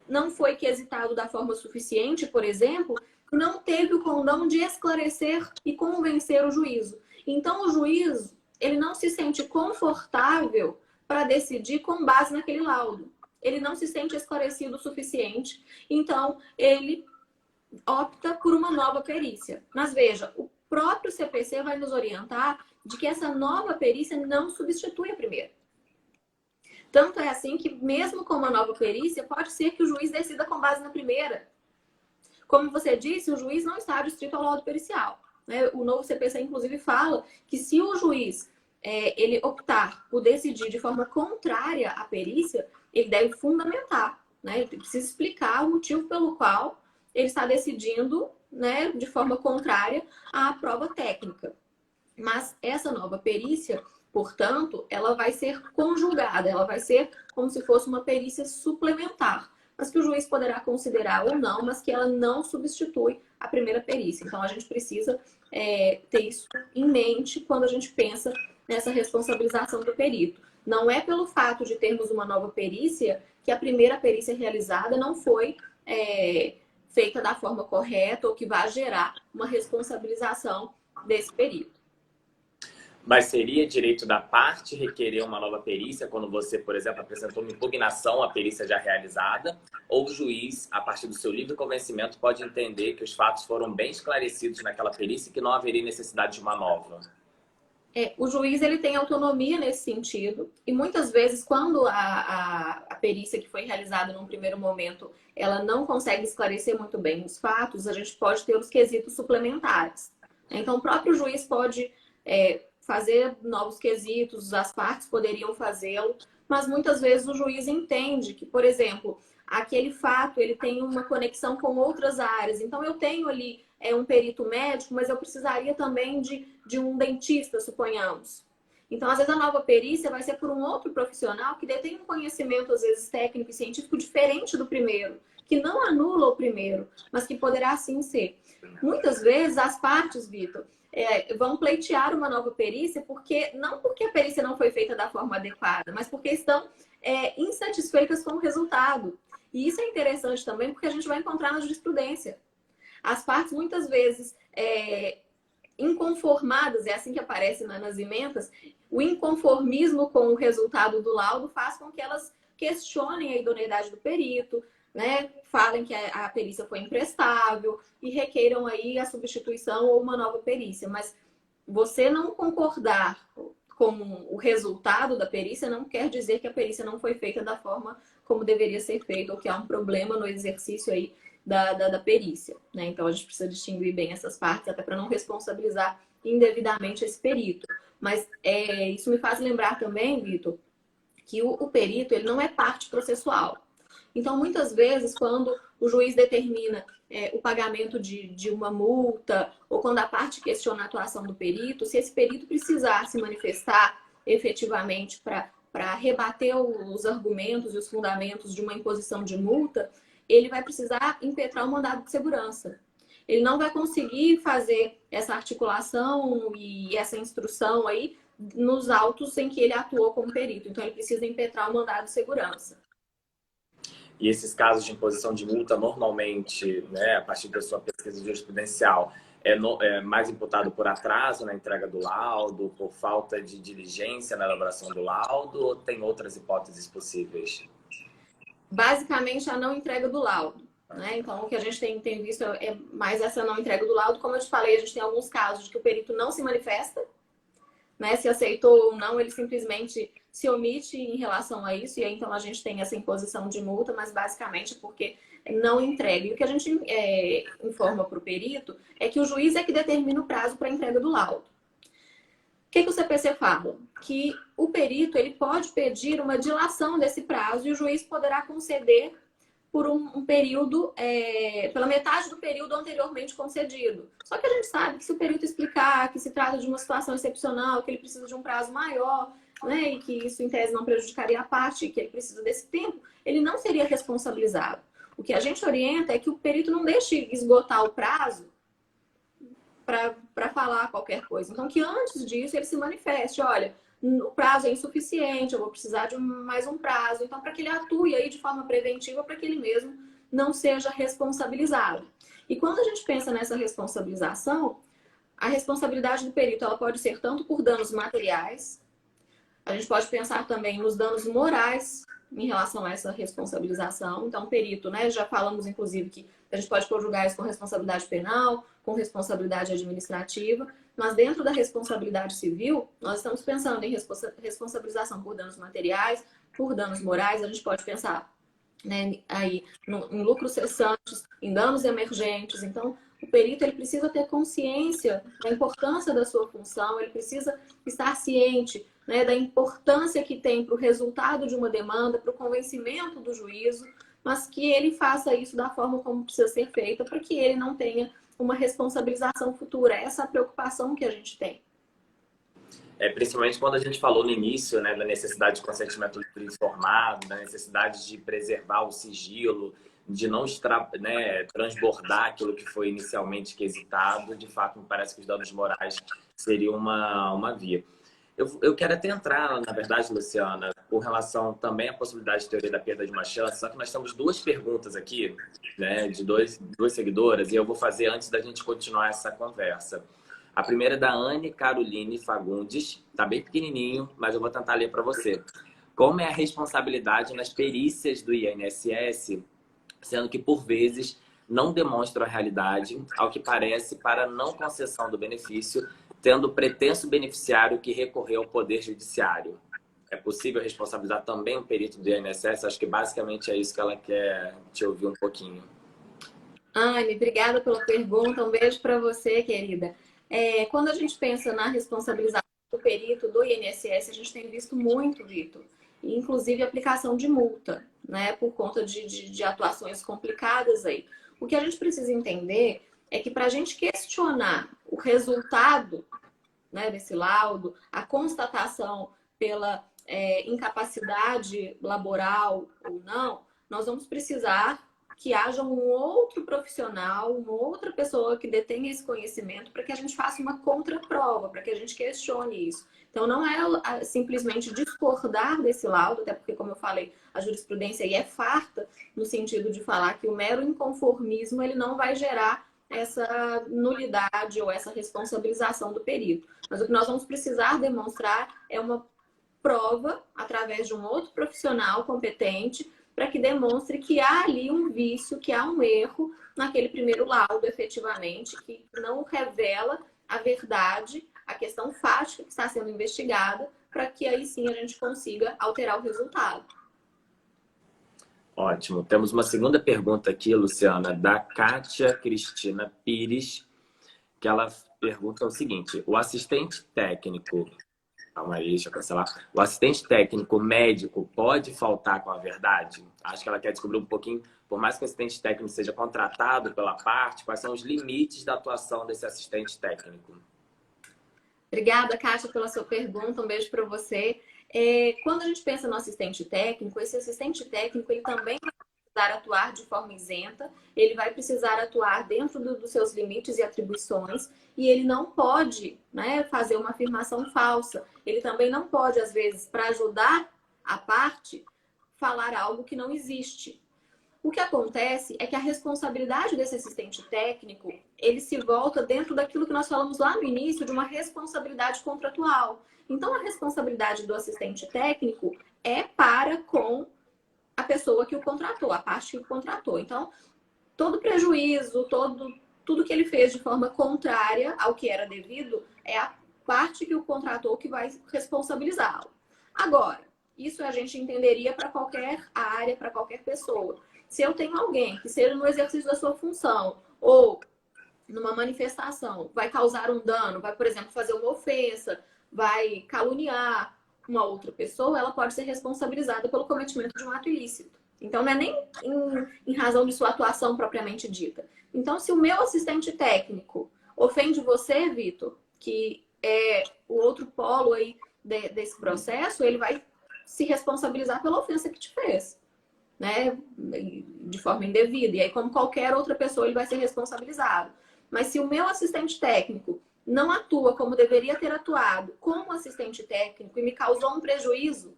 não foi quesitado da forma suficiente, por exemplo, não teve o condão de esclarecer e convencer o juízo. Então, o juízo, ele não se sente confortável para decidir com base naquele laudo. Ele não se sente esclarecido o suficiente, então ele opta por uma nova perícia. Mas veja, o próprio CPC vai nos orientar de que essa nova perícia não substitui a primeira. Tanto é assim que, mesmo com uma nova perícia, pode ser que o juiz decida com base na primeira. Como você disse, o juiz não está restrito ao laudo pericial. Né? O novo CPC, inclusive, fala que se o juiz ele optar por decidir de forma contrária à perícia, ele deve fundamentar, né? Ele precisa explicar o motivo pelo qual ele está decidindo, né, de forma contrária à prova técnica. Mas essa nova perícia, portanto, ela vai ser conjugada, ela vai ser como se fosse uma perícia suplementar, mas que o juiz poderá considerar ou não, mas que ela não substitui a primeira perícia. Então, a gente precisa ter isso em mente quando a gente pensa nessa responsabilização do perito. Não é pelo fato de termos uma nova perícia que a primeira perícia realizada não foi feita da forma correta ou que vai gerar uma responsabilização desse perito. Mas seria direito da parte requerer uma nova perícia quando você, por exemplo, apresentou uma impugnação à perícia já realizada? Ou o juiz, a partir do seu livre convencimento, pode entender que os fatos foram bem esclarecidos naquela perícia e que não haveria necessidade de uma nova? O juiz ele tem autonomia nesse sentido e muitas vezes quando a perícia que foi realizada num primeiro momento ela não consegue esclarecer muito bem os fatos, a gente pode ter os quesitos suplementares. Então o próprio juiz pode fazer novos quesitos, as partes poderiam fazê-lo, mas muitas vezes o juiz entende que, por exemplo, aquele fato ele tem uma conexão com outras áreas. Então eu tenho ali um perito médico, mas eu precisaria também de um dentista, suponhamos. Então, às vezes, a nova perícia vai ser por um outro profissional que detém um conhecimento, às vezes, técnico e científico diferente do primeiro, que não anula o primeiro, mas que poderá sim ser. Muitas vezes, as partes, Vitor, vão pleitear uma nova perícia não porque a perícia não foi feita da forma adequada, mas porque estão insatisfeitas com o resultado. E isso é interessante também porque a gente vai encontrar na jurisprudência. As partes, muitas vezes, inconformadas, é assim que aparece nas ementas, o inconformismo com o resultado do laudo faz com que elas questionem a idoneidade do perito, né? Falem que a perícia foi imprestável e requeiram aí a substituição ou uma nova perícia. Mas você não concordar com o resultado da perícia não quer dizer que a perícia não foi feita da forma como deveria ser feita ou que há um problema no exercício aí da perícia, né? Então a gente precisa distinguir bem essas partes até para não responsabilizar indevidamente esse perito. Mas isso me faz lembrar também, Vitor, que o perito ele não é parte processual. Então muitas vezes quando o juiz determina o pagamento de uma multa ou quando a parte questiona a atuação do perito, se esse perito precisar se manifestar efetivamente para rebater os argumentos e os fundamentos de uma imposição de multa, ele vai precisar impetrar um mandado de segurança. Ele não vai conseguir fazer essa articulação e essa instrução aí nos autos em que ele atuou como perito. Então, ele precisa impetrar um mandado de segurança. E esses casos de imposição de multa, normalmente, né, a partir da sua pesquisa jurisprudencial, é mais imputado por atraso na entrega do laudo, por falta de diligência na elaboração do laudo, ou tem outras hipóteses possíveis? Basicamente, a não entrega do laudo, né? Então, o que a gente tem visto é mais essa não entrega do laudo. Como eu te falei, a gente tem alguns casos de que o perito não se manifesta, né? Se aceitou ou não, ele simplesmente se omite em relação a isso. E aí, então, a gente tem essa imposição de multa, mas basicamente porque não entrega. E o que a gente informa para o perito é que o juiz é que determina o prazo para a entrega do laudo. O que o CPC fala? Que o perito ele pode pedir uma dilação desse prazo e o juiz poderá conceder por um período, pela metade do período anteriormente concedido. Só que a gente sabe que se o perito explicar que se trata de uma situação excepcional, que ele precisa de um prazo maior, né, e que isso em tese não prejudicaria a parte, que ele precisa desse tempo, ele não seria responsabilizado. O que a gente orienta é que o perito não deixe esgotar o prazo para falar qualquer coisa. Então, que antes disso ele se manifeste, olha, o prazo é insuficiente, eu vou precisar de mais um prazo. Então, para que ele atue aí de forma preventiva, para que ele mesmo não seja responsabilizado. E quando a gente pensa nessa responsabilização, a responsabilidade do perito ela pode ser tanto por danos materiais, a gente pode pensar também nos danos morais em relação a essa responsabilização. Então, perito, né, já falamos inclusive que a gente pode conjugar isso com responsabilidade penal, com responsabilidade administrativa, mas dentro da responsabilidade civil, nós estamos pensando em responsabilização por danos materiais, por danos morais, a gente pode pensar, né, aí em lucros cessantes, em danos emergentes. Então, o perito ele precisa ter consciência da importância da sua função, ele precisa estar ciente, né, da importância que tem para o resultado de uma demanda, para o convencimento do juízo, mas que ele faça isso da forma como precisa ser feita, para que ele não tenha uma responsabilização futura. Essa é a preocupação que a gente tem. Principalmente quando a gente falou no início, né, da necessidade de consentimento livre informado, da necessidade de preservar o sigilo, de não transbordar aquilo que foi inicialmente quesitado. De fato, me parece que os danos morais seriam uma via. Eu quero até entrar, na verdade, Luciana, com relação também à possibilidade de teoria da perda de uma chance, só que nós temos duas perguntas aqui, né, de duas seguidoras, e eu vou fazer antes da gente continuar essa conversa. A primeira é da Anne Caroline Fagundes, tá bem pequenininho, mas eu vou tentar ler para você. Como é a responsabilidade nas perícias do INSS, sendo que, por vezes, não demonstram a realidade, ao que parece, para não concessão do benefício, tendo pretenso beneficiário que recorreu ao Poder Judiciário. É possível responsabilizar também o perito do INSS? Acho que basicamente é isso que ela quer te ouvir um pouquinho. Anne, obrigada pela pergunta. Um beijo para você, querida. Quando a gente pensa na responsabilização do perito do INSS, a gente tem visto muito, Vitor, inclusive aplicação de multa, né, por conta de atuações complicadas aí. O que a gente precisa entender é que para a gente questionar o resultado, né, desse laudo, a constatação pela incapacidade laboral ou não, nós vamos precisar que haja um outro profissional, uma outra pessoa que detenha esse conhecimento para que a gente faça uma contraprova, para que a gente questione isso. Então, não é simplesmente discordar desse laudo, até porque, como eu falei, a jurisprudência aí é farta, no sentido de falar que o mero inconformismo ele não vai gerar essa nulidade ou essa responsabilização do perito. Mas o que nós vamos precisar demonstrar é uma prova através de um outro profissional competente para que demonstre que há ali um vício, que há um erro naquele primeiro laudo, efetivamente, que não revela a verdade, a questão fática que está sendo investigada, para que aí sim a gente consiga alterar o resultado. Ótimo. Temos uma segunda pergunta aqui, Luciana, da Kátia Cristina Pires, que ela pergunta o seguinte: o assistente técnico... Calma aí, deixa eu cancelar. O assistente técnico médico pode faltar com a verdade? Acho que ela quer descobrir um pouquinho, por mais que o assistente técnico seja contratado pela parte, quais são os limites da atuação desse assistente técnico? Obrigada, Kátia, pela sua pergunta. Um beijo para você. Quando a gente pensa no assistente técnico, esse assistente técnico ele também vai precisar atuar de forma isenta, ele vai precisar atuar dentro dos seus limites e atribuições, e ele não pode, né, fazer uma afirmação falsa. Ele também não pode, às vezes, para ajudar a parte, falar algo que não existe. O que acontece é que a responsabilidade desse assistente técnico, ele se volta dentro daquilo que nós falamos lá no início, de uma responsabilidade contratual. Então, a responsabilidade do assistente técnico é para com a pessoa que o contratou, a parte que o contratou. Então, todo prejuízo, tudo que ele fez de forma contrária ao que era devido, é a parte que o contratou que vai responsabilizá-lo. Agora, isso a gente entenderia para qualquer área, para qualquer pessoa. Se eu tenho alguém que, seja no exercício da sua função ou numa manifestação, vai causar um dano, vai, por exemplo, fazer uma ofensa, vai caluniar uma outra pessoa, ela pode ser responsabilizada pelo cometimento de um ato ilícito. Então, não é nem em razão de sua atuação propriamente dita. Então, se o meu assistente técnico ofende você, Vitor, que é o outro polo aí desse processo, ele vai se responsabilizar pela ofensa que te fez, né? De forma indevida. E aí, como qualquer outra pessoa, ele vai ser responsabilizado. Mas se o meu assistente técnico não atua como deveria ter atuado como assistente técnico e me causou um prejuízo,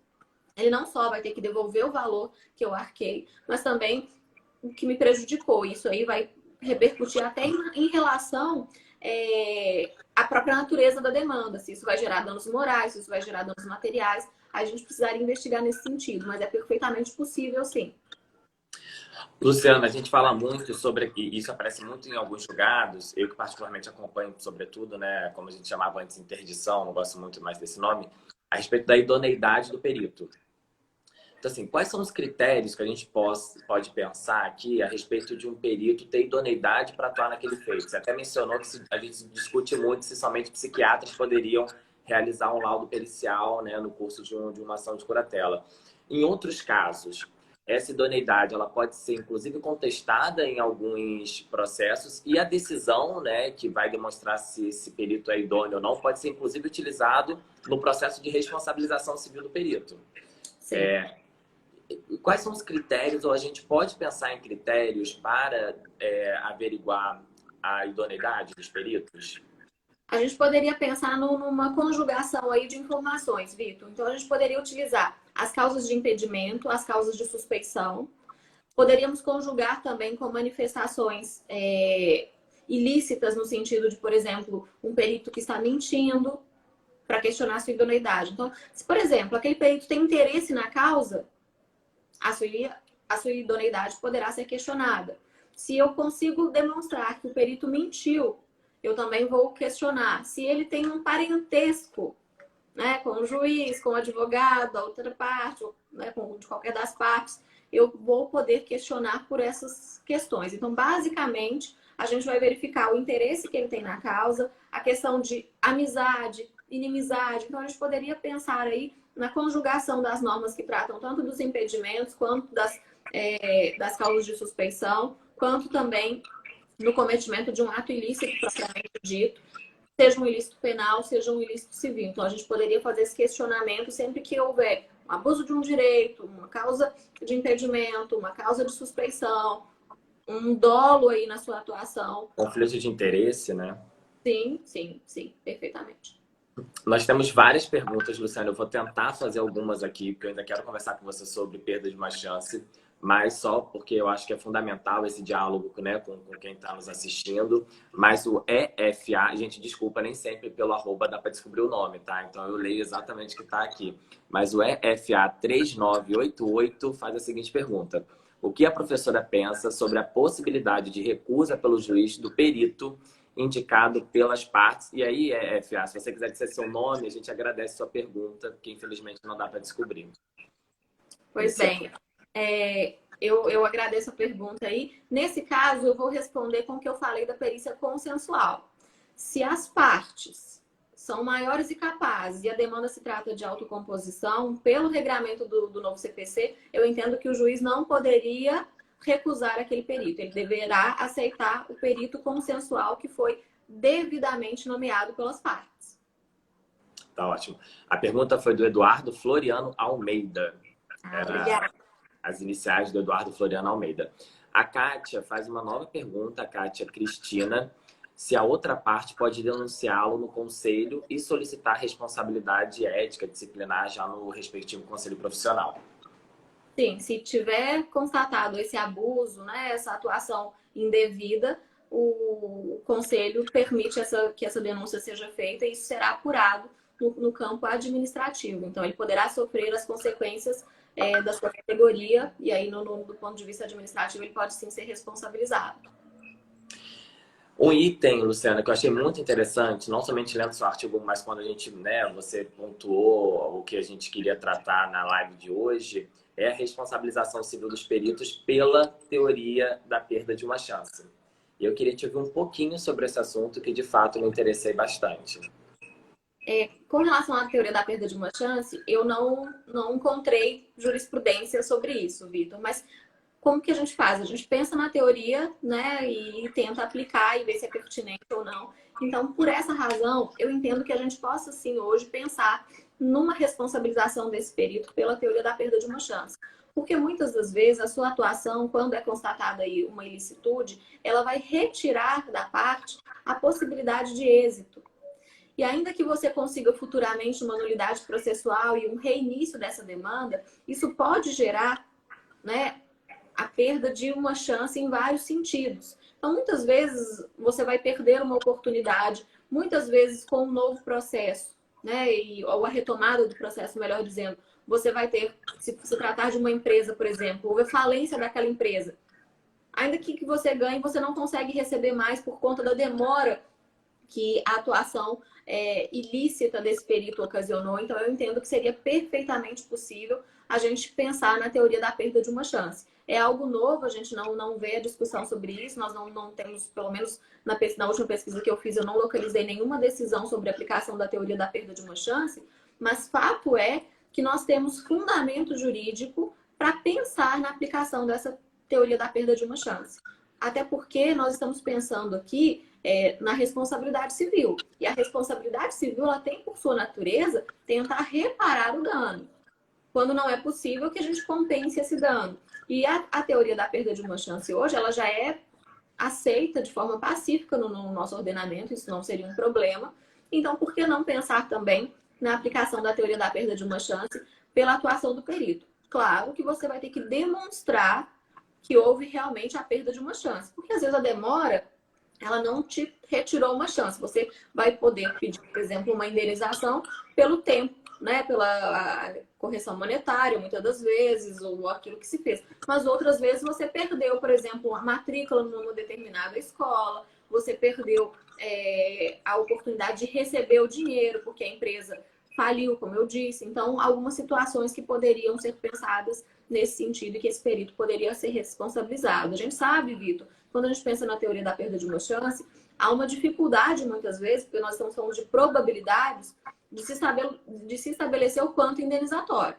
ele não só vai ter que devolver o valor que eu arquei, mas também o que me prejudicou. Isso aí vai repercutir até em relação à própria natureza da demanda. Se isso vai gerar danos morais, se isso vai gerar danos materiais, a gente precisaria investigar nesse sentido, mas é perfeitamente possível, sim. Luciana, a gente fala muito sobre, e isso aparece muito em alguns julgados, eu que particularmente acompanho, sobretudo, né, como a gente chamava antes, interdição, não gosto muito mais desse nome, a respeito da idoneidade do perito. Então, assim, quais são os critérios que a gente pode pensar aqui a respeito de um perito ter idoneidade para atuar naquele feito? Você até mencionou que a gente discute muito se somente psiquiatras poderiam realizar um laudo pericial, né, no curso de uma ação de curatela. Em outros casos, essa idoneidade ela pode ser, inclusive, contestada em alguns processos e a decisão, né, que vai demonstrar se esse perito é idôneo ou não pode ser, inclusive, utilizado no processo de responsabilização civil do perito. Sim. Quais são os critérios, ou a gente pode pensar em critérios para averiguar a idoneidade dos peritos? A gente poderia pensar numa conjugação aí de informações, Vitor. Então, a gente poderia utilizar as causas de impedimento, as causas de suspeição. Poderíamos conjugar também com manifestações ilícitas, no sentido de, por exemplo, um perito que está mentindo para questionar a sua idoneidade. Então, se, por exemplo, aquele perito tem interesse na causa, a sua idoneidade poderá ser questionada. Se eu consigo demonstrar que o perito mentiu, eu também vou questionar se ele tem um parentesco, né, com o juiz, com o advogado, a outra parte, né, de qualquer das partes, eu vou poder questionar por essas questões. Então, basicamente, a gente vai verificar o interesse que ele tem na causa, a questão de amizade, inimizade. Então, a gente poderia pensar aí na conjugação das normas que tratam tanto dos impedimentos, quanto das causas de suspeição, quanto também no cometimento de um ato ilícito propriamente dito, seja um ilícito penal, seja um ilícito civil. Então, a gente poderia fazer esse questionamento sempre que houver um abuso de um direito, uma causa de impedimento, uma causa de suspeição, um dolo aí na sua atuação. Conflito de interesse, né? Sim, sim, sim, perfeitamente. Nós temos várias perguntas, Luciana. Eu vou tentar fazer algumas aqui, porque eu ainda quero conversar com você sobre perda de uma chance, mas só porque eu acho que é fundamental esse diálogo, né, com quem está nos assistindo. Mas o EFA, gente, desculpa, nem sempre pelo arroba dá para descobrir o nome, tá? Então eu leio exatamente o que está aqui. Mas o EFA 3988 faz a seguinte pergunta: o que a professora pensa sobre a possibilidade de recusa pelo juiz do perito indicado pelas partes? E aí, FA, se você quiser dizer seu nome, a gente agradece sua pergunta, porque infelizmente não dá para descobrir. Pois bem, eu agradeço a pergunta aí. Nesse caso, eu vou responder com o que eu falei da perícia consensual. Se as partes são maiores e capazes e a demanda se trata de autocomposição, pelo regramento do novo CPC, eu entendo que o juiz não poderia recusar aquele perito. Ele deverá aceitar o perito consensual que foi devidamente nomeado pelas partes. Tá ótimo. A pergunta foi do Eduardo Floriano Almeida. Obrigada. As iniciais do Eduardo Floriano Almeida. A Kátia faz uma nova pergunta, a Kátia Cristina, se a outra parte pode denunciá-lo no conselho e solicitar responsabilidade ética disciplinar já no respectivo conselho profissional. Sim, se tiver constatado esse abuso, né, essa atuação indevida, o conselho permite que essa denúncia seja feita e isso será apurado no campo administrativo. Então, ele poderá sofrer as consequências da sua categoria e aí, do ponto de vista administrativo, ele pode sim ser responsabilizado. Um item, Luciana, que eu achei muito interessante, não somente lendo seu artigo, mas quando a gente, né, você pontuou o que a gente queria tratar na live de hoje, é a responsabilização civil dos peritos pela teoria da perda de uma chance. E eu queria te ouvir um pouquinho sobre esse assunto, que de fato me interessei bastante. Com relação à teoria da perda de uma chance, eu não encontrei jurisprudência sobre isso, Vitor, mas como que a gente faz? A gente pensa na teoria, né, e tenta aplicar e ver se é pertinente ou não. Então, por essa razão, eu entendo que a gente possa, sim, hoje pensar numa responsabilização desse perito pela teoria da perda de uma chance. Porque muitas das vezes a sua atuação, quando é constatada aí uma ilicitude, ela vai retirar da parte a possibilidade de êxito. E ainda que você consiga futuramente uma nulidade processual e um reinício dessa demanda, isso pode gerar, né, a perda de uma chance em vários sentidos. Então, muitas vezes, você vai perder uma oportunidade, muitas vezes com um novo processo, né? Ou a retomada do processo, melhor dizendo. Você vai ter, se se tratar de uma empresa, por exemplo, houve falência daquela empresa. Ainda que você ganhe, você não consegue receber mais por conta da demora que a atuação ilícita desse perito ocasionou. Então, eu entendo que seria perfeitamente possível a gente pensar na teoria da perda de uma chance. É algo novo, a gente não vê a discussão sobre isso, nós não temos, pelo menos na última pesquisa que eu fiz, eu não localizei nenhuma decisão sobre a aplicação da teoria da perda de uma chance, mas fato é que nós temos fundamento jurídico para pensar na aplicação dessa teoria da perda de uma chance. Até porque nós estamos pensando aqui na responsabilidade civil. E a responsabilidade civil, ela tem por sua natureza tentar reparar o dano. Quando não é possível que a gente compense esse dano. E a teoria da perda de uma chance hoje, ela já é aceita de forma pacífica no nosso ordenamento, isso não seria um problema. Então, por que não pensar também na aplicação da teoria da perda de uma chance pela atuação do perito? Claro que você vai ter que demonstrar que houve realmente a perda de uma chance. Porque às vezes a demora, ela não te retirou uma chance. Você vai poder pedir, por exemplo, uma indenização pelo tempo, né? Pela correção monetária, muitas das vezes, ou aquilo que se fez. Mas outras vezes você perdeu, por exemplo, a matrícula numa determinada escola, você perdeu a oportunidade de receber o dinheiro, porque a empresa faliu, como eu disse. Então, algumas situações que poderiam ser pensadas nesse sentido e que esse perito poderia ser responsabilizado. A gente sabe, Vitor, quando a gente pensa na teoria da perda de uma chance, há uma dificuldade, muitas vezes, porque nós estamos falando de probabilidades, de se estabelecer o quanto indenizatório.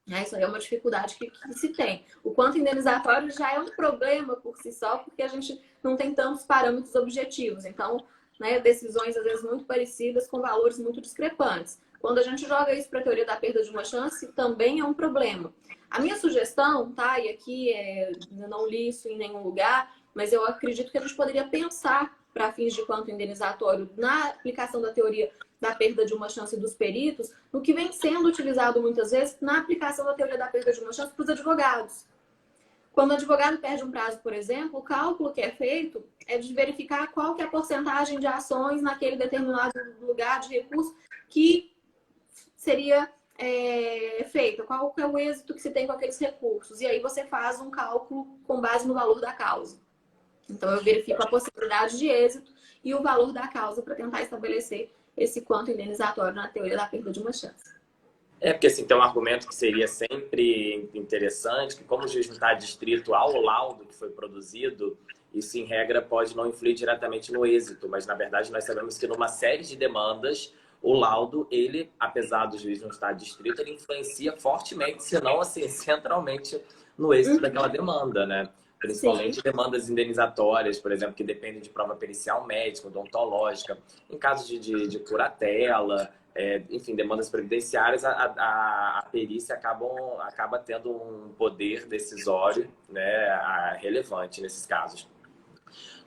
Isso aí é uma dificuldade que se tem. O quanto indenizatório já é um problema por si só, porque a gente não tem tantos parâmetros objetivos. Então, né, decisões, às vezes, muito parecidas com valores muito discrepantes. Quando a gente joga isso para a teoria da perda de uma chance, também é um problema. A minha sugestão, tá? E aqui eu não li isso em nenhum lugar, mas eu acredito que a gente poderia pensar para fins de quanto indenizatório na aplicação da teoria da perda de uma chance dos peritos, no que vem sendo utilizado muitas vezes na aplicação da teoria da perda de uma chance para os advogados. Quando o advogado perde um prazo, por exemplo, o cálculo que é feito é de verificar qual que é a porcentagem de ações naquele determinado lugar de recurso que seria feita, qual que é o êxito que se tem com aqueles recursos. E aí você faz um cálculo com base no valor da causa. Então, eu verifico a possibilidade de êxito e o valor da causa para tentar estabelecer esse quanto indenizatório na teoria da perda de uma chance. Porque assim, tem um argumento que seria sempre interessante, que como o juiz não está adstrito ao laudo que foi produzido, isso, em regra, pode não influir diretamente no êxito, mas, na verdade, nós sabemos que numa série de demandas, o laudo, ele, apesar do juiz não estar adstrito, ele influencia fortemente, se não, assim, centralmente no êxito daquela demanda, né? Principalmente demandas indenizatórias, por exemplo, que dependem de prova pericial médica, odontológica. Em caso de curatela, enfim, demandas previdenciárias, a perícia acaba tendo um poder decisório, né, relevante nesses casos.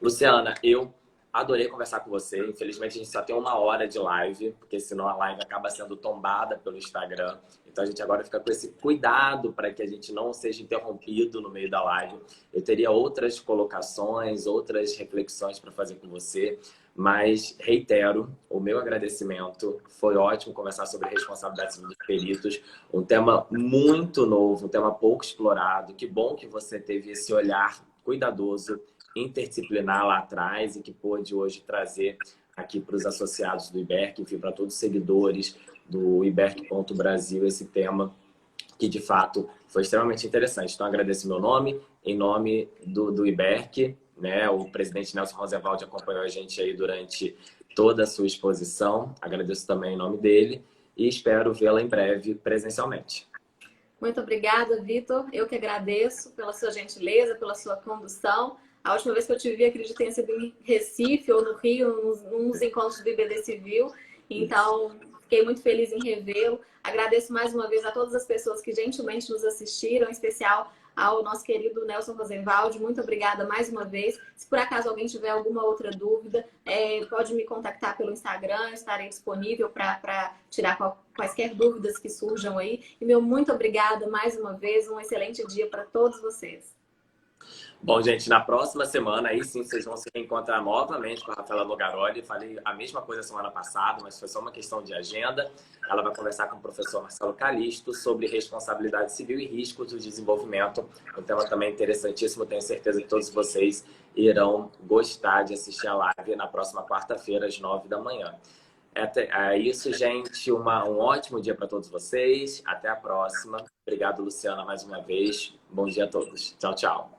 Luciana, eu adorei conversar com você. Infelizmente, a gente só tem 1 hora de live, porque senão a live acaba sendo tombada pelo Instagram. Então, a gente agora fica com esse cuidado para que a gente não seja interrompido no meio da live. Eu teria outras colocações, outras reflexões para fazer com você, mas reitero o meu agradecimento. Foi ótimo conversar sobre responsabilidade civil dos peritos, um tema muito novo, um tema pouco explorado. Que bom que você teve esse olhar cuidadoso, interdisciplinar lá atrás e que pôde hoje trazer aqui para os associados do IBERC, enfim, para todos os seguidores do IBERC.Brasil, esse tema que, de fato, foi extremamente interessante. Então, agradeço meu nome, em nome do IBERC, né? O presidente Nelson Roosevelt acompanhou a gente aí durante toda a sua exposição. Agradeço também em nome dele e espero vê-la em breve presencialmente. Muito obrigada, Vitor. Eu que agradeço pela sua gentileza, pela sua condução. A última vez que eu te vi, acredito que tenha sido em Recife ou no Rio, nos encontros do IBD Civil. Então, fiquei muito feliz em revê-lo. Agradeço mais uma vez a todas as pessoas que gentilmente nos assistiram, em especial ao nosso querido Nelson Rosenwald. Muito obrigada mais uma vez. Se por acaso alguém tiver alguma outra dúvida, pode me contactar pelo Instagram. Eu estarei disponível para tirar quaisquer dúvidas que surjam aí. E meu muito obrigada mais uma vez. Um excelente dia para todos vocês. Bom, gente, na próxima semana, aí sim, vocês vão se reencontrar novamente com a Rafaela Nogaroli. Falei a mesma coisa semana passada, mas foi só uma questão de agenda. Ela vai conversar com o professor Marcelo Calisto sobre responsabilidade civil e riscos do desenvolvimento. Um tema também interessantíssimo. Tenho certeza que todos vocês irão gostar de assistir a live na próxima quarta-feira, às 9 da manhã. É isso, gente. Um ótimo dia para todos vocês. Até a próxima. Obrigado, Luciana, mais uma vez. Bom dia a todos. Tchau, tchau.